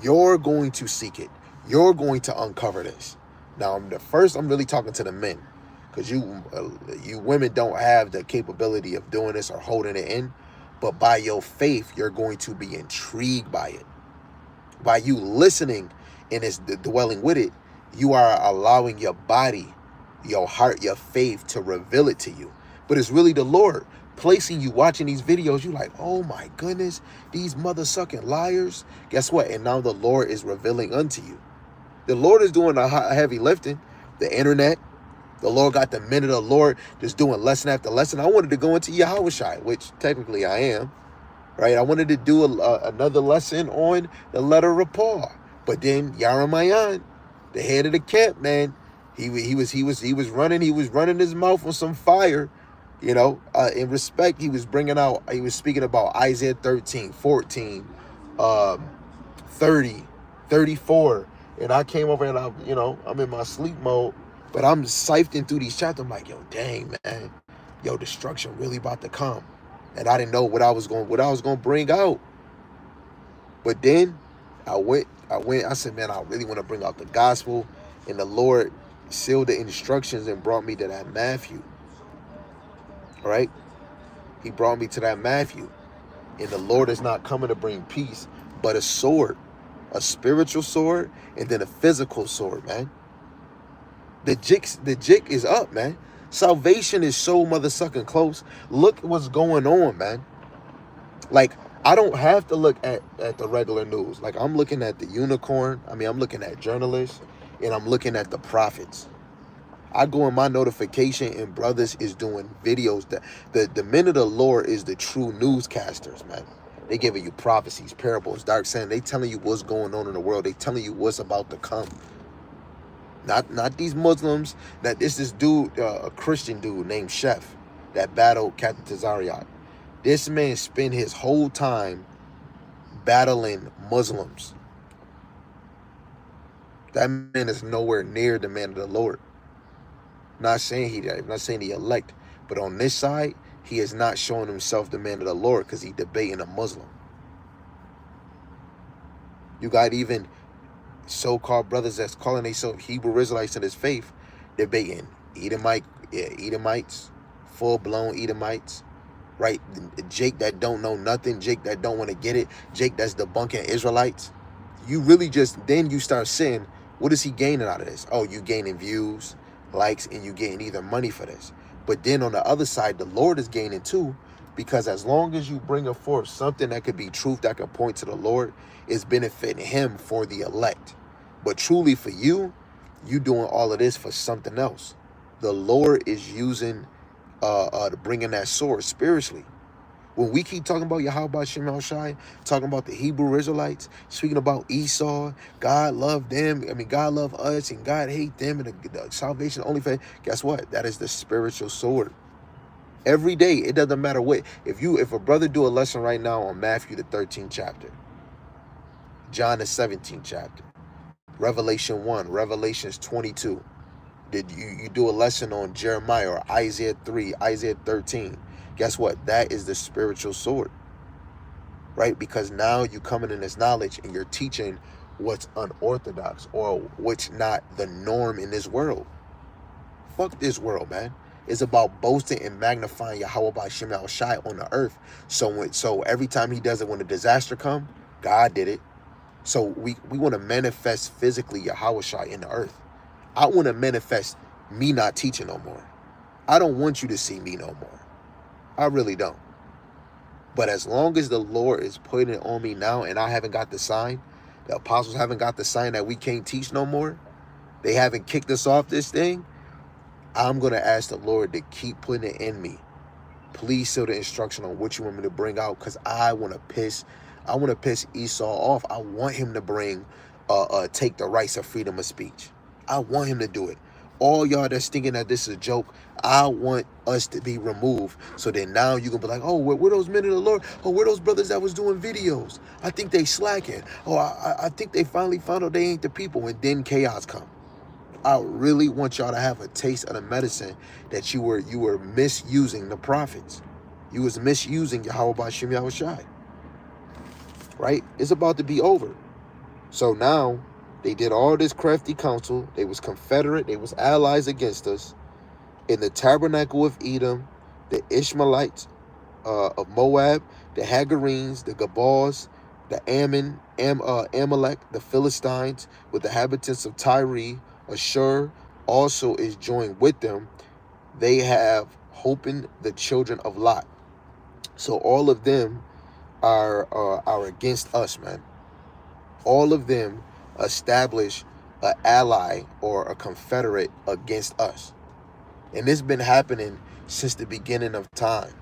you're going to seek it. You're going to uncover this. Now, I'm really talking to the men, because you women don't have the capability of doing this or holding it in. But by your faith, you're going to be intrigued by it. By you listening and it's dwelling with it, you are allowing your body, your heart, your faith to reveal it to you. But it's really the Lord placing you watching these videos. You're like, oh my goodness, these mother-sucking liars. Guess what? And now the Lord is revealing unto you. The Lord is doing a heavy lifting. The internet, the Lord got the minute of the Lord just doing lesson after lesson. I wanted to go into Yahawashi, which technically I am. Right, I wanted to do another lesson on the letter of Paul, but then Yaramayan, the head of the camp, man, he was running his mouth on some fire, in respect. He was speaking about Isaiah 13, 14, 30, 34, and I came over and I'm in my sleep mode, but I'm sifting through these chapters. I'm like, yo, dang, man, destruction really about to come. And I didn't know what I was going to bring out. But then I said, man, I really want to bring out the gospel. And the Lord sealed the instructions and brought me to that Matthew. All right? He brought me to that Matthew. And the Lord is not coming to bring peace, but a sword. A spiritual sword and then a physical sword, man. The jig is up, man. Salvation is so mother-sucking close. Look what's going on, man. Like, I don't have to look at the regular news. Like, I'm looking at the unicorn. I'm looking at journalists. And I'm looking at the prophets. I go in my notification and brothers is doing videos. That the men of the Lord is the true newscasters, man. They giving you prophecies, parables, dark saying. They telling you what's going on in the world. They telling you what's about to come. Not these Muslims. That this dude, a Christian dude named Chef, that battled Captain Tazariot. This man spent his whole time battling Muslims. That man is nowhere near the man of the Lord. Not saying the elect, but on this side, he is not showing himself the man of the Lord because he's debating a Muslim. You got even so-called brothers that's calling themselves Hebrew Israelites in his faith, debating Edomites, full-blown Edomites, right? Jake that don't know nothing, Jake that don't want to get it, Jake that's debunking Israelites. You really then you start saying, what is he gaining out of this? Oh, you gaining views, likes, and you getting either money for this. But then on the other side, the Lord is gaining too, because as long as you bring forth something that could be truth, that could point to the Lord, is benefiting him for the elect. But truly for you, you doing all of this for something else. The Lord is using to bring in that sword spiritually. When we keep talking about Yahawashi Shai, talking about the Hebrew Israelites, speaking about Esau, God loved them. I mean, God loved us, and God hate them, and the salvation only for. Guess what? That is the spiritual sword. Every day, it doesn't matter what. If a brother do a lesson right now on Matthew the 13th chapter, John the 17th chapter, Revelation 1, Revelations 22. Did you do a lesson on Jeremiah or Isaiah 3, Isaiah 13? Guess what? That is the spiritual sword, right? Because now you coming in this knowledge and you're teaching what's unorthodox or what's not the norm in this world. Fuck this world, man. It's about boasting and magnifying Yahweh by Shem Shai on the earth. So every time he does it, when a disaster come, God did it. So we want to manifest physically Yahweh Shai in the earth. I want to manifest me not teaching no more. I don't want you to see me no more. I really don't. But as long as the Lord is putting it on me now and I haven't got the sign, the apostles haven't got the sign that we can't teach no more, they haven't kicked us off this thing, I'm going to ask the Lord to keep putting it in me. Please seal the instruction on what you want me to bring out, because I want to piss Esau off. I want him to take the rights of freedom of speech. I want him to do it. All y'all that's thinking that this is a joke, I want us to be removed. So then now you can be like, oh, where those men of the Lord? Oh, where those brothers that was doing videos? I think they slacking. Oh, I think they finally found out they ain't the people. And then chaos come. I really want y'all to have a taste of the medicine that you were misusing the prophets. You was misusing Yahweh by Shem Yahawashi. Right? It's about to be over. So now they did all this crafty counsel. They was confederate. They was allies against us. In the tabernacle of Edom, the Ishmaelites of Moab, the Hagarenes, the Gabals, the Amalek, the Philistines, with the inhabitants of Tyre, Ashur also is joined with them. They have hopen the children of Lot. So all of them are against us, man. All of them establish an ally or a confederate against us. And this has been happening since the beginning of time.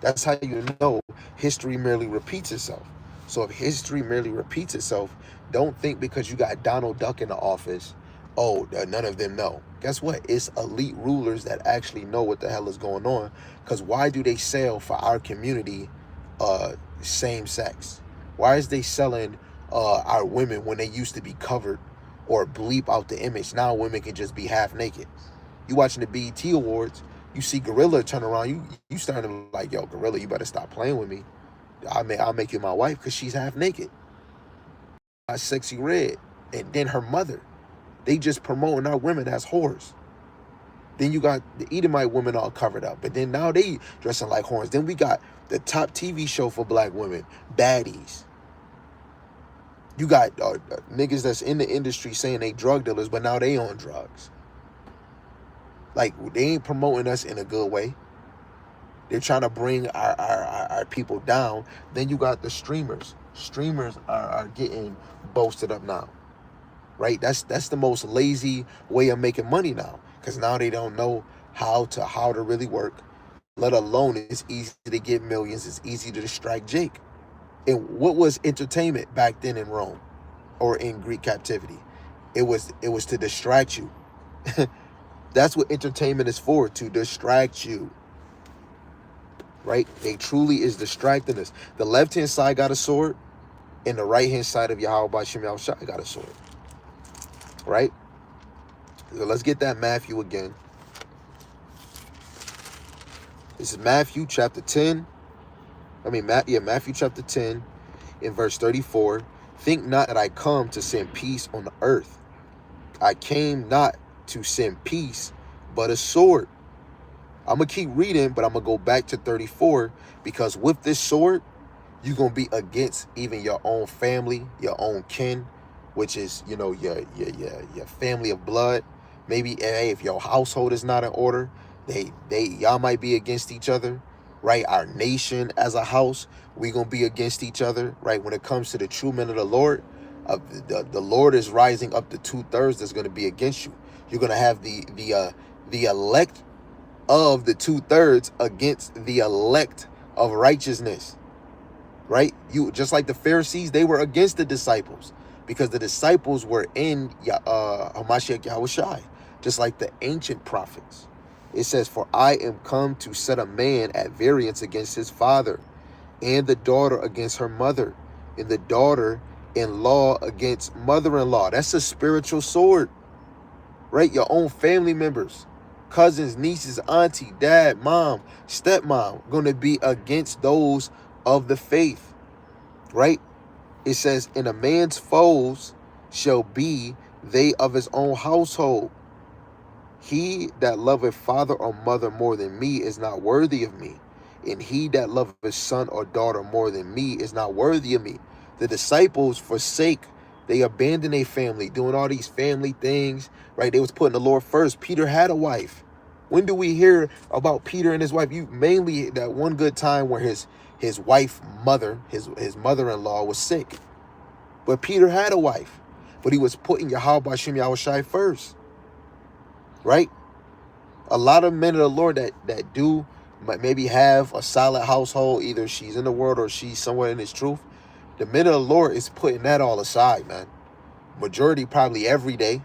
That's how you know history merely repeats itself. So if history merely repeats itself, don't think because you got Donald Duck in the office, oh, none of them know. Guess what? It's elite rulers that actually know what the hell is going on. Because why do they sell for our community same sex? Why is they selling our women when they used to be covered or bleep out the image? Now women can just be half naked. You watching the BET Awards, you see Gorilla turn around, you starting to like, yo, Gorilla, you better stop playing with me. I'll make you my wife because she's half naked. Sexy Red, and then her mother. They just promoting our women as whores. Then you got the Edomite women all covered up, but then now they dressing like whores. Then we got the top TV show for black women, Baddies. You got niggas that's in the industry saying they drug dealers, but now they on drugs. Like, they ain't promoting us in a good way. They're trying to bring our people down. Then you got the streamers. Streamers are getting boasted up now. Right? That's the most lazy way of making money now. Because now they don't know how to really work. Let alone it's easy to get millions. It's easy to distract Jake. And what was entertainment back then in Rome or in Greek captivity? It was to distract you. That's what entertainment is for, to distract you. Right? They truly is distracting us. The left-hand side got a sword, and the right-hand side of Yahweh by Shem Yahawashi got a sword. Right? So let's get that Matthew again. This is Matthew chapter 10. Matthew chapter 10 in verse 34. Think not that I come to send peace on the earth. I came not to send peace, but a sword. I'm going to keep reading, but I'm going to go back to 34, because with this sword, you're going to be against even your own family, your own kin, which is, your family of blood. Maybe, hey, if your household is not in order, y'all might be against each other, right? Our nation as a house, we going to be against each other, right? When it comes to the true men of the Lord, The Lord is rising up the 2/3 that's going to be against you. You're going to have the elect of the 2/3 against the elect of righteousness, right? You just like the Pharisees, they were against the disciples because the disciples were in Hamashiach Yahawashi, just like the ancient prophets. It says, "For I am come to set a man at variance against his father, and the daughter against her mother, and the daughter-in-law against mother-in-law." That's a spiritual sword, right? Your own family members, cousins, nieces, auntie, dad, mom, stepmom, going to be against those of the faith, right? It says, "And a man's foes shall be they of his own household. He that loveth father or mother more than me is not worthy of me. And he that loveth son or daughter more than me is not worthy of me." The disciples forsake, they abandon their family, doing all these family things, right? They was putting the Lord first. Peter had a wife. When do we hear about Peter and his wife? You mainly that one good time where his wife mother, his mother-in-law was sick. But Peter had a wife. But he was putting Yahweh Shem Yahawashi first. Right? A lot of men of the Lord that do maybe have a solid household, either she's in the world or she's somewhere in his truth. The men of the Lord is putting that all aside, man. Majority probably every day.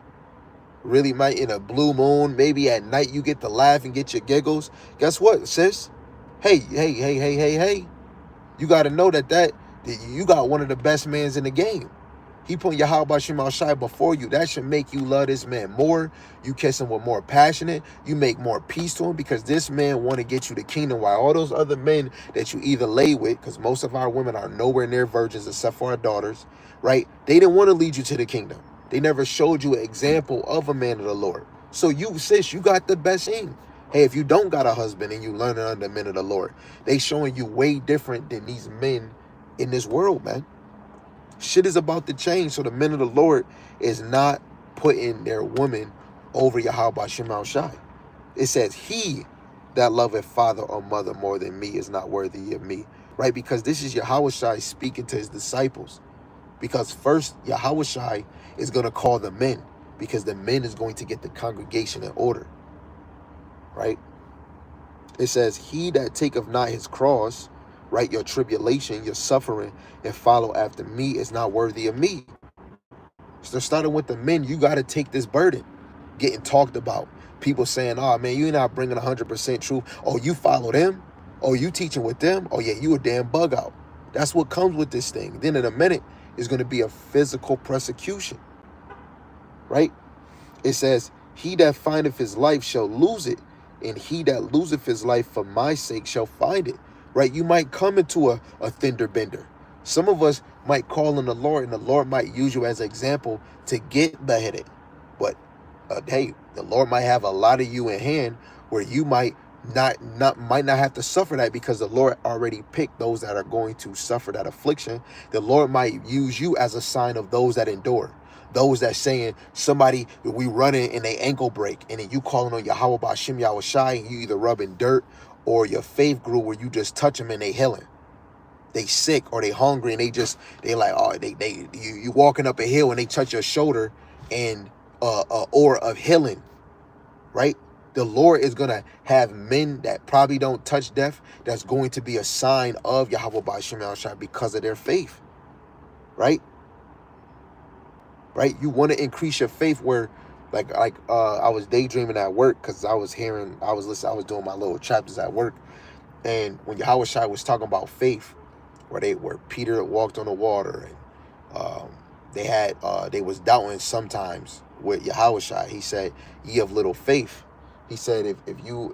Really might in a blue moon, maybe at night you get to laugh and get your giggles. Guess what, sis? Hey. You got to know that you got one of the best mans in the game. He put Yahweh Shem Shai before you. That should make you love this man more. You kiss him with more passionate. You make more peace to him because this man want to get you the kingdom. While all those other men that you either lay with, because most of our women are nowhere near virgins except for our daughters, right? They didn't want to lead you to the kingdom. They never showed you an example of a man of the Lord. So you, sis, you got the best thing. Hey, if you don't got a husband and you learning under men of the Lord, they showing you way different than these men in this world, man. Shit is about to change. So the men of the Lord is not putting their woman over Yahweh Shem Shai. It says, "He that loveth father or mother more than me is not worthy of me." Right? Because this is Yahweh Shai speaking to his disciples. Because first, Yahweh Shai is going to call the men. Because the men is going to get the congregation in order. Right? It says, "He that taketh not his cross," right, your tribulation, your suffering, "and follow after me is not worthy of me." So starting with the men, you got to take this burden. Getting talked about. People saying, "Oh, man, you're not bringing 100% truth. Oh, you follow them? Oh, you teaching with them? Oh, yeah, you a damn bug out." That's what comes with this thing. Then in a minute, it's going to be a physical persecution. Right? It says, "He that findeth his life shall lose it, and he that loseth his life for my sake shall find it." Right? You might come into a fender bender. Some of us might call on the Lord, and the Lord might use you as an example to get beheaded. But hey, the Lord might have a lot of you in hand where you might not have to suffer that, because the Lord already picked those that are going to suffer that affliction. The Lord might use you as a sign of those that endure. Those that saying somebody, we running and they ankle break, and then you calling on Yahweh Ba'Shem Yahawashi, and you either rubbing dirt, or your faith grew where you just touch them and they healing. They sick or they hungry and they like, oh, you walking up a hill and they touch your shoulder and aura of healing, right? The Lord is gonna have men that probably don't touch death. That's going to be a sign of Yahweh Ba'Shem Yahawashi because of their faith, right? Right? You want to increase your faith where, like I was daydreaming at work because I was doing my little chapters at work, and when Yahawashi was talking about faith, where Peter walked on the water, and they was doubting sometimes with Yahawashi. He said, "Ye of little faith." He said, if you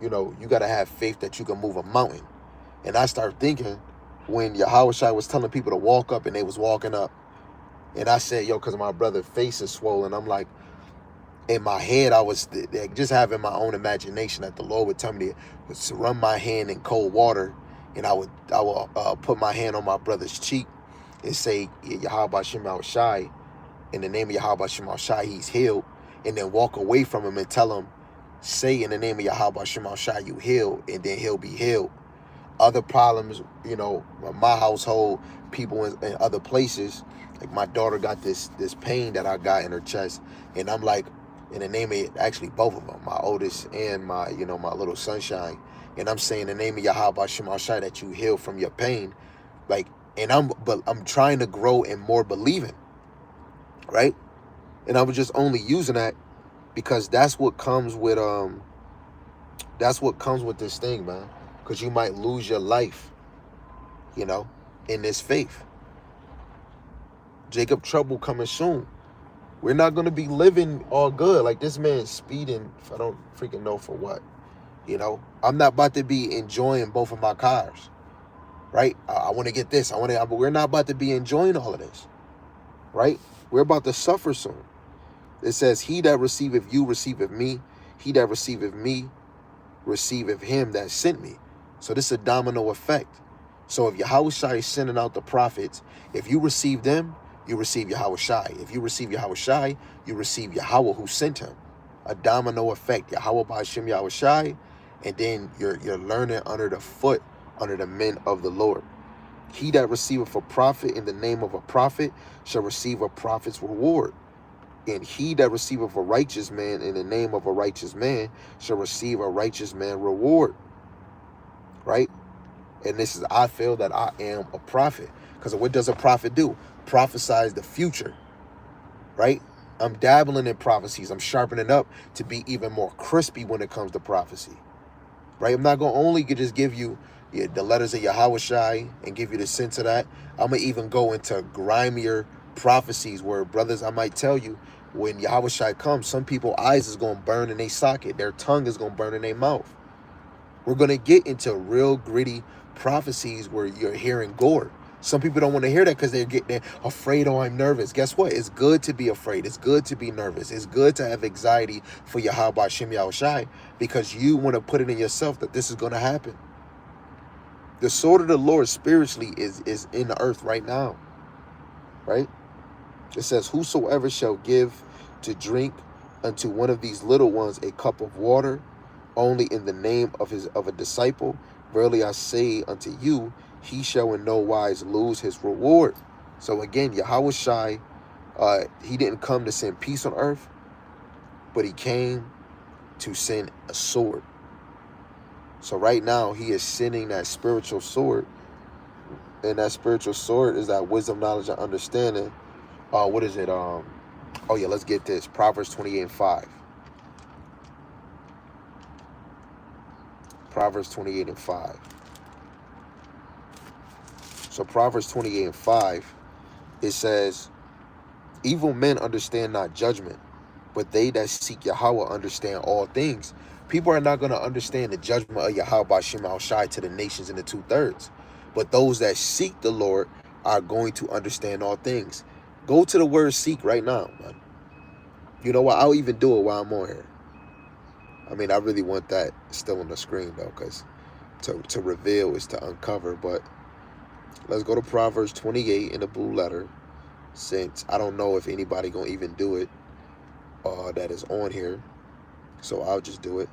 know, you gotta have faith that you can move a mountain. And I started thinking when Yahawashi was telling people to walk up and they was walking up. And I said, yo, because my brother's face is swollen. I'm like, in my head, I was just having my own imagination that the Lord would tell me to run my hand in cold water, and I would put my hand on my brother's cheek and say, "Yahweh Shem Yahawashi," in the name of Yahweh Shem Yahawashi, he's healed, and then walk away from him and tell him, say in the name of Yahweh Shem Yahawashi, you healed, and then he'll be healed. Other problems, you know, my household, people in other places. Like my daughter got this pain that I got in her chest, and I'm like, in the name of it, actually both of them, my oldest and my, you know, my little sunshine, and I'm saying the name of Yahawashi that you heal from your pain, like, and I'm trying to grow in more believing, right? And I was just only using that because that's what comes with this thing, man. Because you might lose your life, you know, in this faith. Jacob trouble coming soon. We're not gonna be living all good. Like this man speeding, I don't freaking know for what. You know, I'm not about to be enjoying both of my cars, right? I want to get this. But we're not about to be enjoying all of this, right? We're about to suffer soon. It says, "He that receiveth you receiveth me. He that receiveth me receiveth him that sent me." So this is a domino effect. So if Yahawashi is sending out the prophets, if you receive them, you receive Yahawashi. If you receive Yahawashi, you receive Yahweh who sent him. A domino effect. Yahweh Ba'ashem Yahawashi, and then you're learning under the men of the Lord. He that receiveth a prophet in the name of a prophet shall receive a prophet's reward. And he that receiveth a righteous man in the name of a righteous man shall receive a righteous man reward. Right? And this is, I feel that I am a prophet. Because what does a prophet do? Prophesize the future. Right? I'm dabbling in prophecies. I'm sharpening up to be even more crispy when it comes to prophecy. Right? I'm not going to only just give you the letters of Yahawashi and give you the sense of that. I'm going to even go into grimier prophecies where, brothers, I might tell you, when Yahawashi comes, some people's eyes is going to burn in their socket. Their tongue is going to burn in their mouth. We're going to get into real gritty prophecies where you're hearing gore. Some people don't want to hear that because they're afraid, oh, I'm nervous. Guess what? It's good to be afraid. It's good to be nervous. It's good to have anxiety for Yahweh Shem Yahawashi because you want to put it in yourself that this is going to happen. The sword of the Lord spiritually is in the earth right now. Right? It says, "Whosoever shall give to drink unto one of these little ones a cup of water, only in the name of a disciple, verily I say unto you, he shall in no wise lose his reward." So again, Yahawashi, he didn't come to send peace on earth, but he came to send a sword. So right now, he is sending that spiritual sword, and that spiritual sword is that wisdom, knowledge, and understanding. What is it? Oh yeah, let's get this. Proverbs 28:5. Proverbs 28:5. So Proverbs 28:5, it says, "Evil men understand not judgment, but they that seek Yahweh understand all things." People are not going to understand the judgment of Yahweh Ba'ashem Yahawashi to the nations in the 2/3. But those that seek the Lord are going to understand all things. Go to the word seek right now, man. You know what? I'll even do it while I'm on here. I mean, I really want that still on the screen, though, because to reveal is to uncover. But let's go to Proverbs 28 in the blue letter, since I don't know if anybody going to even do it that is on here. So I'll just do it.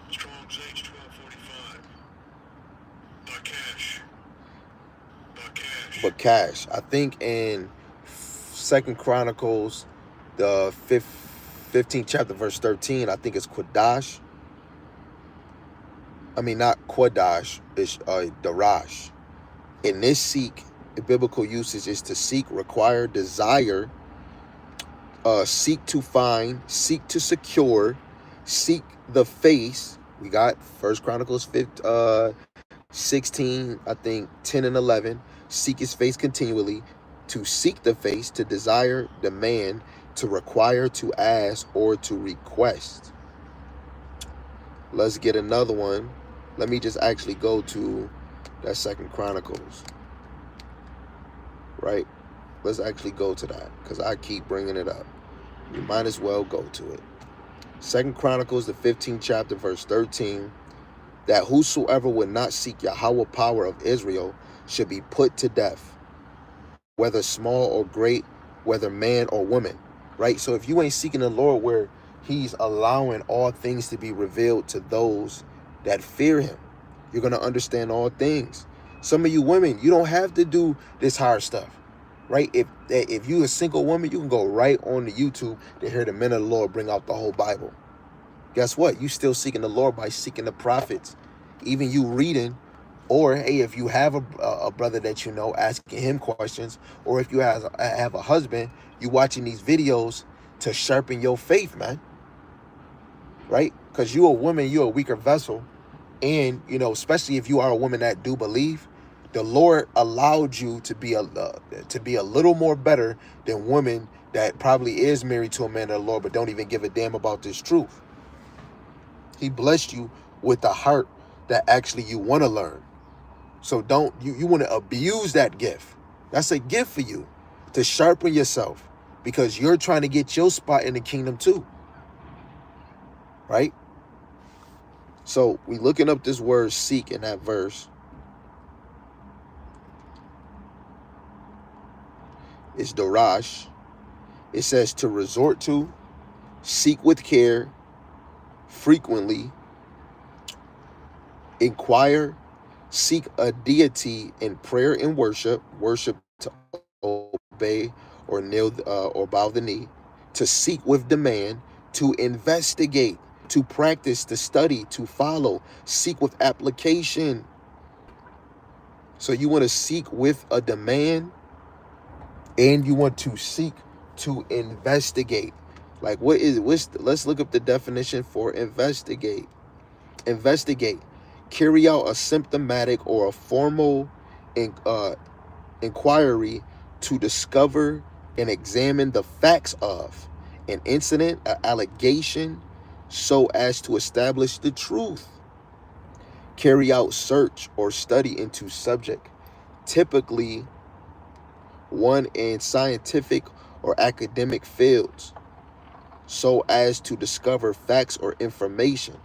Strong's H 1245. Bakash. But cash, I think in 2 Chronicles, the 15th chapter, verse 13, I think it's Quadash. I mean, not Quadash, it's Darash. In this seek, the biblical usage is to seek, require, desire, seek to find, seek to secure, seek the face. We got 1 Chronicles 16, I think 10 and 11. Seek his face continually, to seek the face, to desire, demand, to require, to ask, or to request. Let's get another one. Let me just actually go to that 2 Chronicles. Right? Let's actually go to that because I keep bringing it up. You might as well go to it. 2 Chronicles, the 15th chapter, verse 13. That whosoever would not seek Yahweh power of Israel should be put to death, whether small or great, whether man or woman. Right? So if you ain't seeking the Lord where He's allowing all things to be revealed to those that fear him. You're going to understand all things. Some of you women, you don't have to do this hard stuff, right? If you're a single woman, you can go right on to YouTube to hear the men of the Lord bring out the whole Bible. Guess what? You still seeking the Lord by seeking the prophets. Even you reading, or hey, if you have a brother that you know, asking him questions, or if you have a husband, you watching these videos to sharpen your faith, man. Right? Because you're a woman, you're a weaker vessel. And, you know, especially if you are a woman that do believe, the Lord allowed you to be a little more better than women that probably is married to a man of the Lord but don't even give a damn about this truth. He blessed you with the heart that actually you want to learn. So don't you want to abuse that gift. That's a gift for you to sharpen yourself because you're trying to get your spot in the kingdom too. Right? So we looking up this word seek in that verse. It's Darash. It says to resort to, seek with care, frequently, inquire, seek a deity in prayer and worship to obey or kneel or bow the knee, to seek with demand, to investigate, to practice, to study, to follow, seek with application. So you want to seek with a demand and you want to seek to investigate. Like let's look up the definition for investigate. Investigate. Carry out a symptomatic or a formal inquiry to discover and examine the facts of an incident, an allegation, so as to establish the truth. Carry out search or study into subject, typically one in scientific or academic fields, so as to discover facts or information.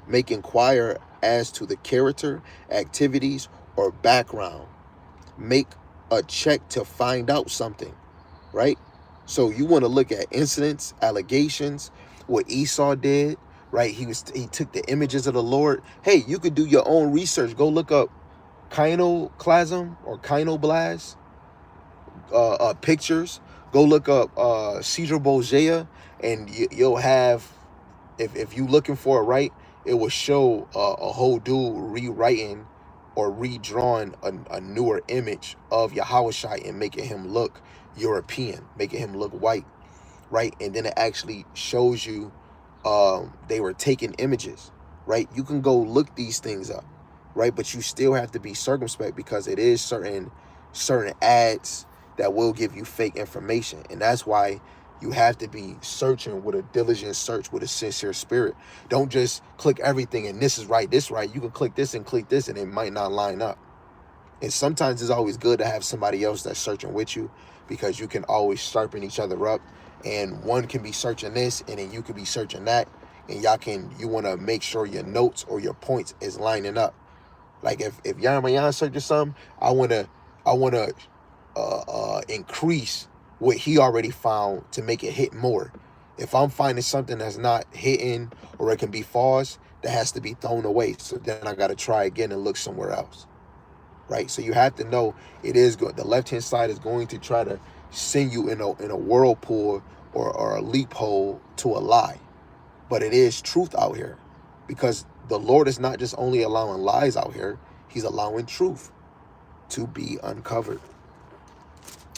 Make inquire as to the character, activities, or background. Make a check to find out something, right? So you want to look at incidents, allegations, what Esau did, right? He took the images of the Lord. Hey, you could do your own research. Go look up kinoclasm or kinoblast pictures. Go look up Cedar Bogea, and you'll have, if you looking for it right, it will show a whole dude rewriting or redrawing a newer image of Yahawashi and making him look European, making him look white, right? And then it actually shows you they were taking images, right? You can go look these things up, right? But you still have to be circumspect because it is certain ads that will give you fake information. And that's why you have to be searching with a diligent search, with a sincere spirit. Don't just click everything and this is right, this right. You can click this and it might not line up. And sometimes it's always good to have somebody else that's searching with you because you can always sharpen each other up. And one can be searching this and then you can be searching that. And you want to make sure your notes or your points is lining up. Like if Yahawashi searches something, I want to increase what he already found to make it hit more. If I'm finding something that's not hitting or it can be false, that has to be thrown away. So then I got to try again and look somewhere else. Right? So you have to know it is good. The left-hand side is going to try to send you in a whirlpool or a leap hole to a lie. But it is truth out here because the Lord is not just only allowing lies out here. He's allowing truth to be uncovered.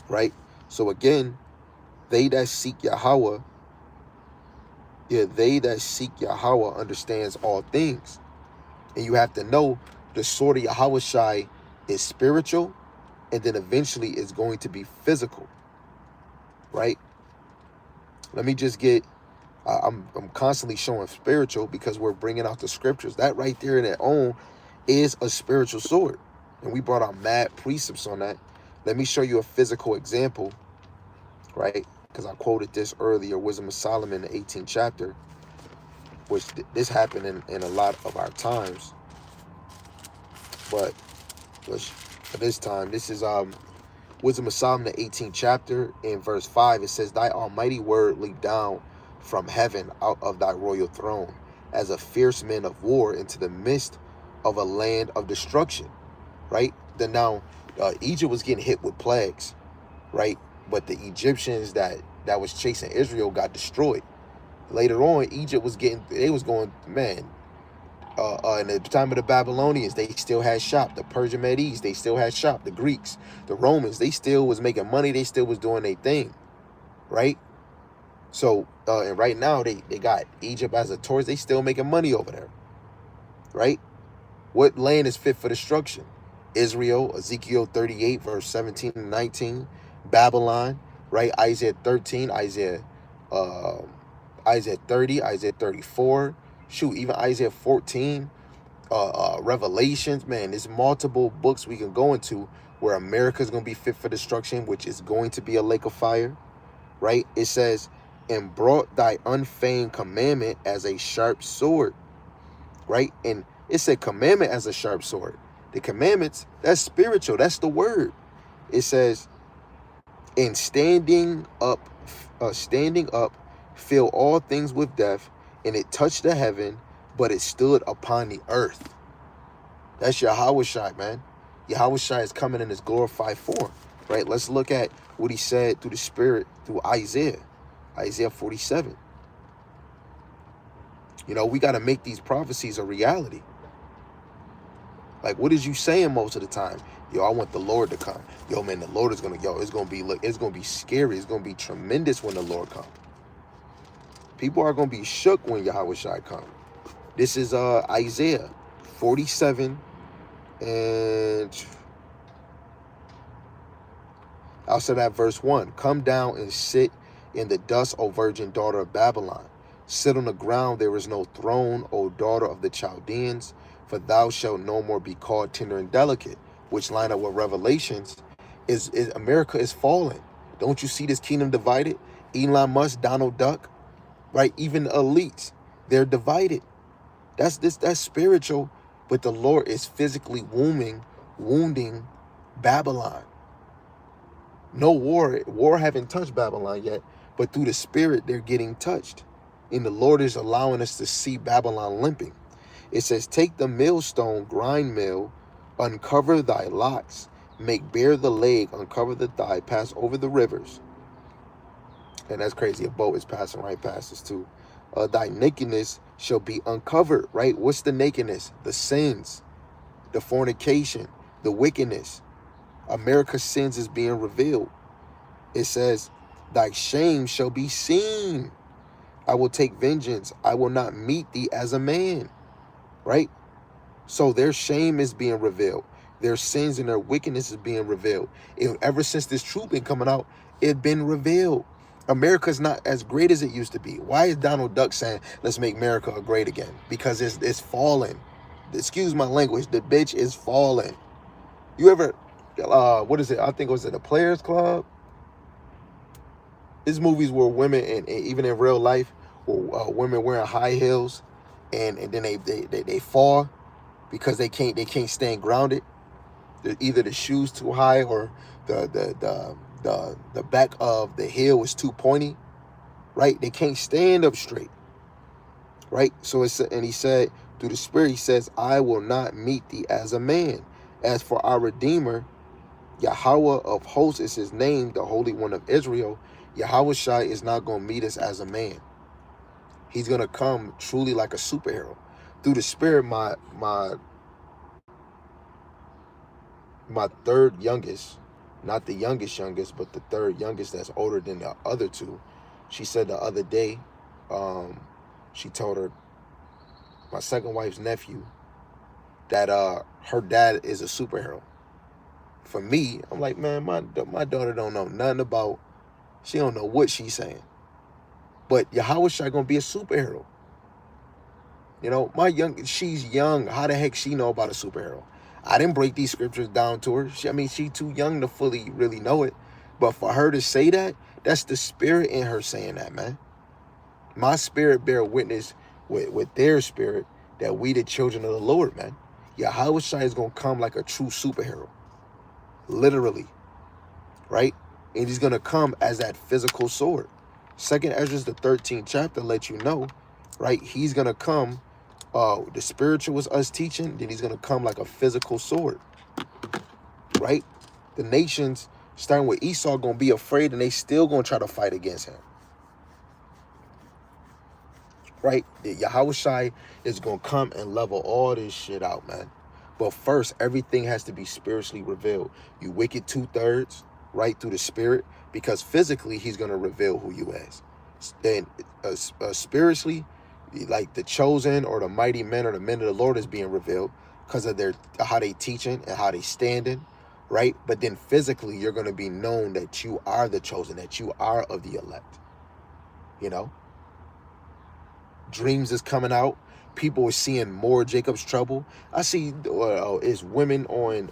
Right? So again, they that seek Yahweh understands all things. And you have to know the sword of Yahawashi is spiritual, and then eventually it's going to be physical. Right? Let me just get, I'm constantly showing spiritual because we're bringing out the scriptures. That right there in their own is a spiritual sword. And we brought out mad precepts on that. Let me show you a physical example, right? Because I quoted this earlier, Wisdom of Solomon, the 18th chapter, which this happened in a lot of our times. But for this time, this is Wisdom of Solomon, the 18th chapter, in verse 5. It says, Thy almighty word leap down from heaven out of thy royal throne, as a fierce man of war into the midst of a land of destruction. Right? Then now, Egypt was getting hit with plagues, right? But the Egyptians that was chasing Israel got destroyed. Later on, Egypt was they was going, man. In the time of the Babylonians, they still had shop. The Persian Medes, they still had shop. The Greeks, the Romans, they still was making money. They still was doing their thing, right? So, and right now they got Egypt as a tourist. They still making money over there, right? What land is fit for destruction? Israel, Ezekiel 38, verse 17 and 19. Babylon, right? Isaiah 13, uh, Isaiah 30, Isaiah 34. Shoot, even Isaiah 14, Revelations. Man, there's multiple books we can go into where America's going to be fit for destruction, which is going to be a lake of fire, right? It says, and brought thy unfeigned commandment as a sharp sword, right? And it said commandment as a sharp sword. The commandments, that's spiritual. That's the word. It says, and standing up, fill all things with death, and it touched the heaven, but it stood upon the earth. That's Yahawashi, man. Yahawashi is coming in his glorified form, right? Let's look at what he said through the Spirit, through Isaiah 47. You know, we got to make these prophecies a reality. Like, what is you saying most of the time? Yo, I want the Lord to come. Yo, man, the Lord is gonna, it's gonna be, look, it's gonna be scary. It's gonna be tremendous when the Lord comes. People are gonna be shook when Yahawashi come. This is Isaiah 47, and I'll say that verse 1. Come down and sit in the dust, O virgin daughter of Babylon. Sit on the ground, there is no throne, O daughter of the Chaldeans, for thou shalt no more be called tender and delicate, which line up with Revelations. Is America is falling. Don't you see this kingdom divided? Elon Musk, Donald Duck, right? Even the elites, they're divided. That's spiritual, but the Lord is physically wounding Babylon. No war haven't touched Babylon yet, but through the Spirit they're getting touched. And the Lord is allowing us to see Babylon limping. It says, take the millstone, grind mill, uncover thy locks, make bare the leg, uncover the thigh, pass over the rivers. And that's crazy. A boat is passing right past us too. Thy nakedness shall be uncovered, right? What's the nakedness? The sins, the fornication, the wickedness. America's sins is being revealed. It says, thy shame shall be seen. I will take vengeance. I will not meet thee as a man, right? So their shame is being revealed. Their sins and their wickedness is being revealed. Ever since this truth been coming out, it's been revealed. America's not as great as it used to be. Why is Donald Duck saying, let's make America great again? Because it's fallen. Excuse my language. The bitch is falling. You ever, what is it? I think it was at the Players Club. These movies where women, and even in real life, where women wearing high heels, and then they fall because they can't stand grounded. Either the shoes too high or the back of the heel is too pointy, right? They can't stand up straight, right? So and he said through the Spirit, he says, I will not meet thee as a man. As for our Redeemer, Yahweh of hosts is his name, the Holy One of Israel. Yahawashi is not going to meet us as a man. He's going to come truly like a superhero. Through the Spirit, my third youngest, not the youngest, but the third youngest that's older than the other two, she said the other day, she told her, my second wife's nephew, that her dad is a superhero. For me, I'm like, man, my daughter don't know nothing about, she don't know what she's saying. But Yahawashi gonna be a superhero. You know, she's young. How the heck she know about a superhero? I didn't break these scriptures down to her. She too young to fully really know it. But for her to say that, that's the Spirit in her saying that, man. My spirit bear witness with their spirit that we the children of the Lord, man. Yahawashi is gonna come like a true superhero. Literally. Right? And he's gonna come as that physical sword. Second Ezra, the 13th chapter, let you know, right? He's gonna come. The spiritual was us teaching, then he's gonna come like a physical sword, right? The nations, starting with Esau, gonna be afraid, and they still gonna try to fight against him, right? The Yahawashi is gonna come and level all this shit out, man. But first, everything has to be spiritually revealed. You wicked 2/3, right, through the spirit, because physically he's gonna reveal who you is. And spiritually, like the chosen or the mighty men or the men of the Lord is being revealed because of their how they teaching and how they standing, right? But then physically, you're gonna be known that you are the chosen, that you are of the elect. You know, dreams is coming out. People are seeing more Jacob's trouble. I see is women on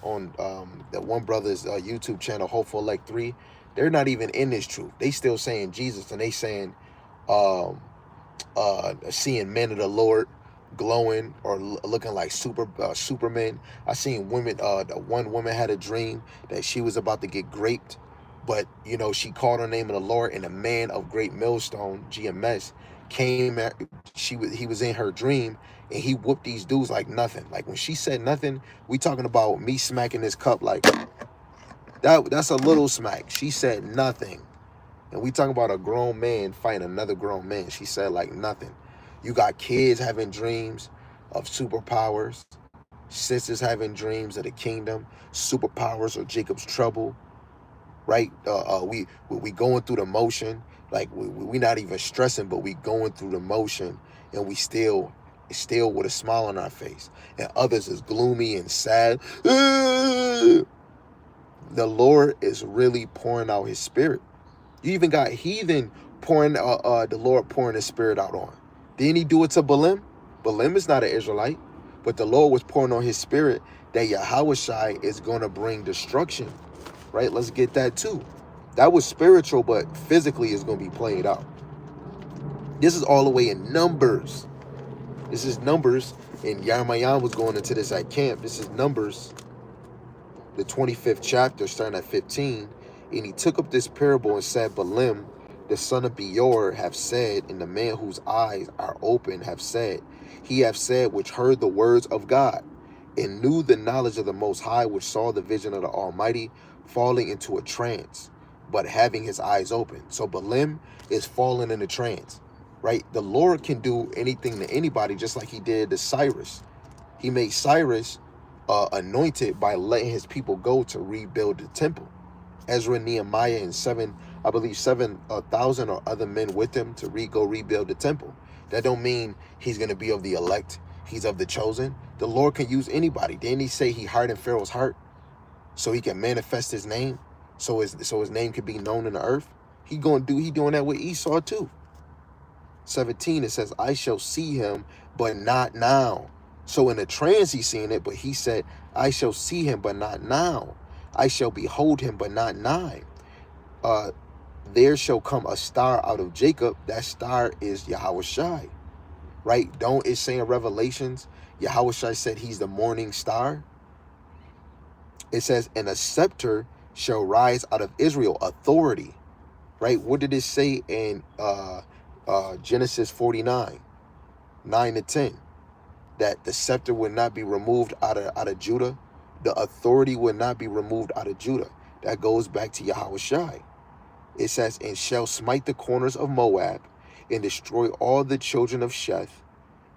that one brother's YouTube channel, Hopeful Elect 3. They're not even in this truth. They still saying Jesus, and they saying um seeing men of the Lord glowing or looking like supermen. I seen women. The one woman had a dream that she was about to get raped, but you know she called on the name of the Lord, and a man of great millstone GMS came. He was in her dream, and he whooped these dudes like nothing. Like when she said nothing, we talking about me smacking this cup like that. That's a little smack. She said nothing. And we talking about a grown man fighting another grown man. She said like nothing. You got kids having dreams of superpowers, sisters having dreams of the kingdom, superpowers or Jacob's trouble, right? We going through the motion, like we not even stressing, but we going through the motion, and we still with a smile on our face. And others is gloomy and sad. The Lord is really pouring out his spirit. You even got heathen pouring, the Lord pouring his spirit out on. Didn't he do it to Balaam? Balaam is not an Israelite, but the Lord was pouring on his spirit that Yahawashi is going to bring destruction, right? Let's get that too. That was spiritual, but physically is going to be played out. This is all the way in Numbers. This is Numbers, and Yarmayan was going into this at camp. This is Numbers, the 25th chapter, starting at 15. And he took up this parable and said, Balaam, the son of Beor, have said, and the man whose eyes are open have said, he have said, which heard the words of God, and knew the knowledge of the Most High, which saw the vision of the Almighty, falling into a trance, but having his eyes open. So Balaam is falling in a trance, right? The Lord can do anything to anybody, just like he did to Cyrus. He made Cyrus anointed by letting his people go to rebuild the temple. Ezra, Nehemiah, and 7,000 or other men with him to go rebuild the temple. That don't mean he's going to be of the elect. He's of the chosen. The Lord can use anybody. Didn't he say he hardened Pharaoh's heart so he can manifest his name, so his name can be known in the earth? He doing that with Esau too. 17, it says, I shall see him, but not now. So in a trance he's seeing it, but he said, I shall see him, but not now. I shall behold him, but not nigh. There shall come a star out of Jacob. That star is Yahawashi, right? Don't it say in Revelations, Yahawashi said he's the morning star? It says, and a scepter shall rise out of Israel, authority, right? What did it say in Genesis 49, 9 to 10? That the scepter would not be removed out of Judah. The authority would not be removed out of Judah. That goes back to Yahawashi. It says, and shall smite the corners of Moab, and destroy all the children of Sheth,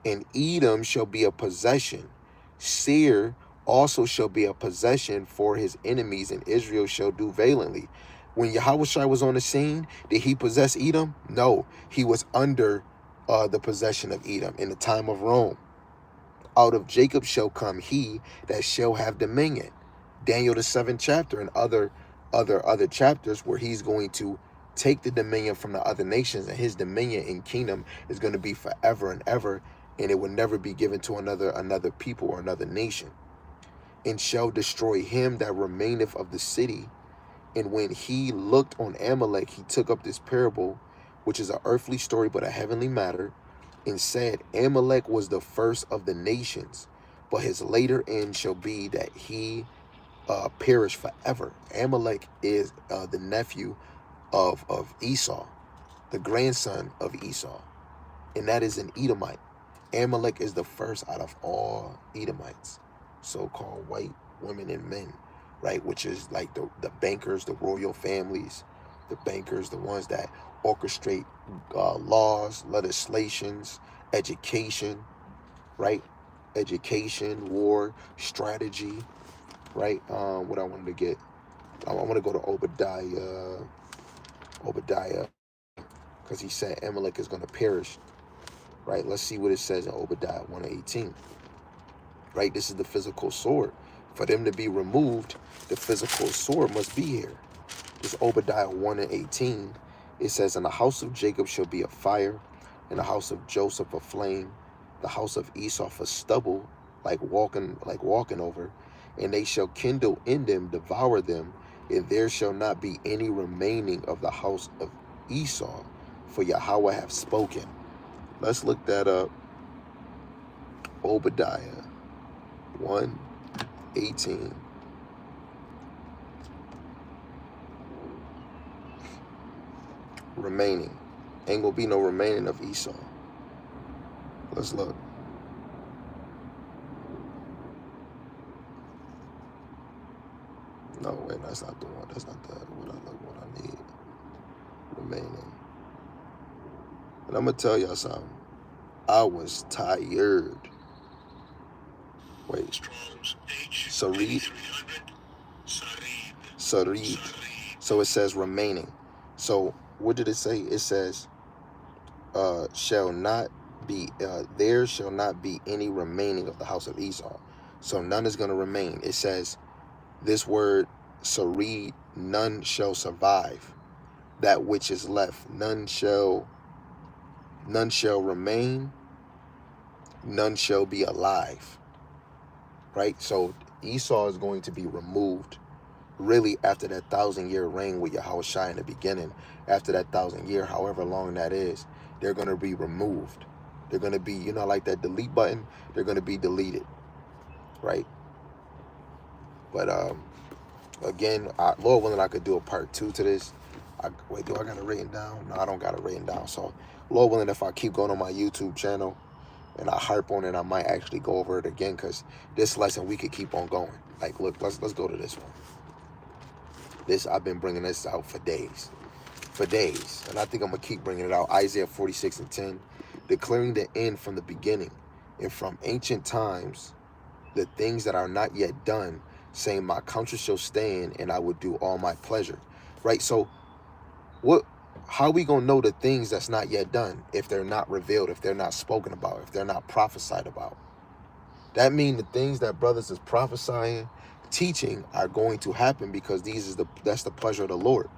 and Edom shall be a possession. Seir also shall be a possession for his enemies, and Israel shall do valiantly. When Yahawashi was on the scene, did he possess Edom? No, he was under the possession of Edom in the time of Rome. Out of Jacob shall come he that shall have dominion. Daniel the 7th chapter and other chapters where he's going to take the dominion from the other nations, and his dominion and kingdom is going to be forever and ever, and it will never be given to another people or another nation. And shall destroy him that remaineth of the city. And when he looked on Amalek, he took up this parable, which is an earthly story but a heavenly matter, and said, Amalek was the first of the nations, but his later end shall be that he perish forever. Amalek is the nephew of Esau, the grandson of Esau, and that is an Edomite. Amalek is the first out of all Edomites, so-called white women and men, right? Which is like the bankers, the royal families, the bankers, the ones that orchestrate laws, legislations, education, right? Education, war, strategy, right? What I wanted to get, I want to go to Obadiah, because he said Amalek is going to perish, right? Let's see what it says in Obadiah 1:18, right? This is the physical sword. For them to be removed, the physical sword must be here. This Obadiah 1:18, it says, "And the house of Jacob shall be a fire, and the house of Joseph a flame, the house of Esau for stubble, like walking over, and they shall kindle in them, devour them, and there shall not be any remaining of the house of Esau, for Yahweh hath spoken." Let's look that up. Obadiah 1:18. Remaining. Ain't gonna be no remaining of Esau. Let's look. No, wait, that's not the one. That's not what I need. Remaining. And I'm gonna tell y'all something. I was tired. Wait. Strong's H. Sarid. 8300. Sarid. So it says remaining. So what did it say? It says, shall not be, there shall not be any remaining of the house of Esau. So none is going to remain. It says this word, sarid, none shall survive. That which is left, none shall remain, none shall be alive. Right? So Esau is going to be removed really after that 1,000-year reign with Yahawashi in the beginning. After that 1,000-year, however long that is, they're going to be removed. They're going to be, like that delete button, they're going to be deleted, right? But again, Lord willing, I could do a part 2 to this. Wait, do I got it written down? No, I don't got it written down. So Lord willing, if I keep going on my YouTube channel and I harp on it, I might actually go over it again, because this lesson we could keep on going. Like, look, let's go to this one. I've been bringing this out for days, and I think I'm gonna keep bringing it out. Isaiah 46:10, declaring the end from the beginning, and from ancient times, the things that are not yet done, saying, my counsel shall stand, and I will do all my pleasure. Right. So, how are we gonna know the things that's not yet done if they're not revealed, if they're not spoken about, if they're not prophesied about? That means the things that brothers is prophesying, teaching, are going to happen, because that's the pleasure of the Lord.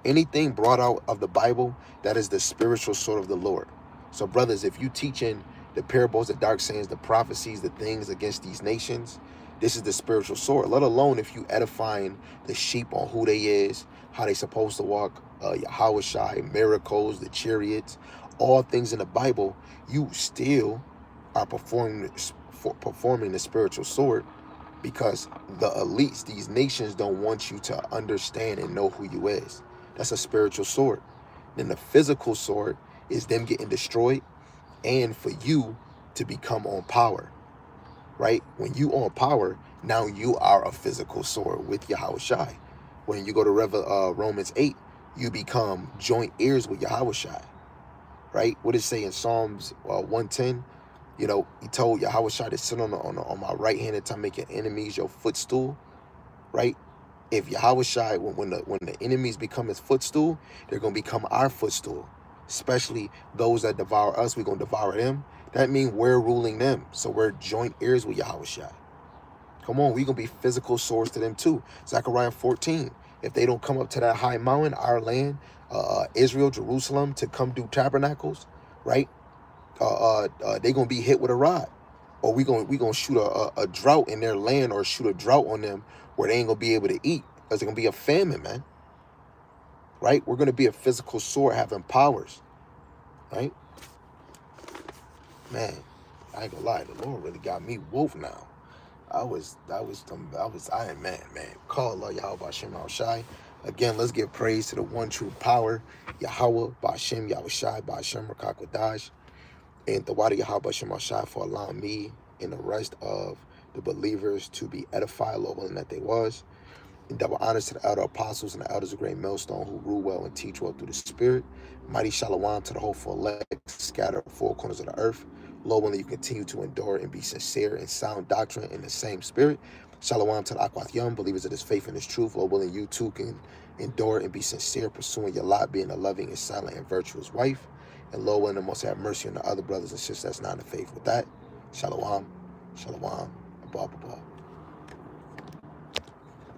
Anything brought out of the Bible, that is the spiritual sword of the Lord. So brothers, if you teaching the parables, the dark sayings, the prophecies, the things against these nations, this is the spiritual sword. Let alone if you edifying the sheep on who they is, how they supposed to walk, Yahawashi, miracles, the chariots, all things in the Bible, you still are performing the spiritual sword, because the elites, these nations, don't want you to understand and know who you is. That's a spiritual sword. Then the physical sword is them getting destroyed, and for you to become on power, right? When you on power, now you are a physical sword with Yahawashi. When you go to Romans 8, you become joint heirs with Yahawashi, right? What does it say in Psalms 110? He told Yahawashi to sit on my right hand until I make your enemies your footstool, right? If Yahawashi, when the enemies become his footstool, they're going to become our footstool. Especially those that devour us, we're going to devour them. That means we're ruling them. So we're joint heirs with Yahawashi. Come on, we're going to be physical swords to them too. Zechariah 14. If they don't come up to that high mountain, our land, Israel, Jerusalem, to come do tabernacles, right? They're going to be hit with a rod. Or we gonna shoot a drought in their land, or shoot a drought on them where they ain't gonna be able to eat, because it's gonna be a famine, man. Right? We're gonna be a physical sword having powers, right? Man, I ain't gonna lie, the Lord really got me wolf now. I was Iron Man. Call Allah Yahawashi Yahawashi. Again, let's give praise to the one true power, Yahweh, Ba'ashem, Yahawashi, Ba'ashem, Rakakwadash, and the Wadi Yahweh, Ba'ashem, Ashai, for allowing me and the rest of the believers to be edified, Lord willing that they was. And double honors to the elder apostles and the elders of Great Millstone who rule well and teach well through the Spirit. Mighty shalom to the hopeful elect scattered four corners of the earth. Lord willing, you continue to endure and be sincere in sound doctrine in the same spirit. Shalom to the Akwath Yom, believers of this faith and this truth. Lord willing, you too can endure and be sincere, pursuing your lot, being a loving and silent and virtuous wife. And Lord willing, the most have mercy on the other brothers and sisters that's not in the faith with that. Shalom, shalom, above, above.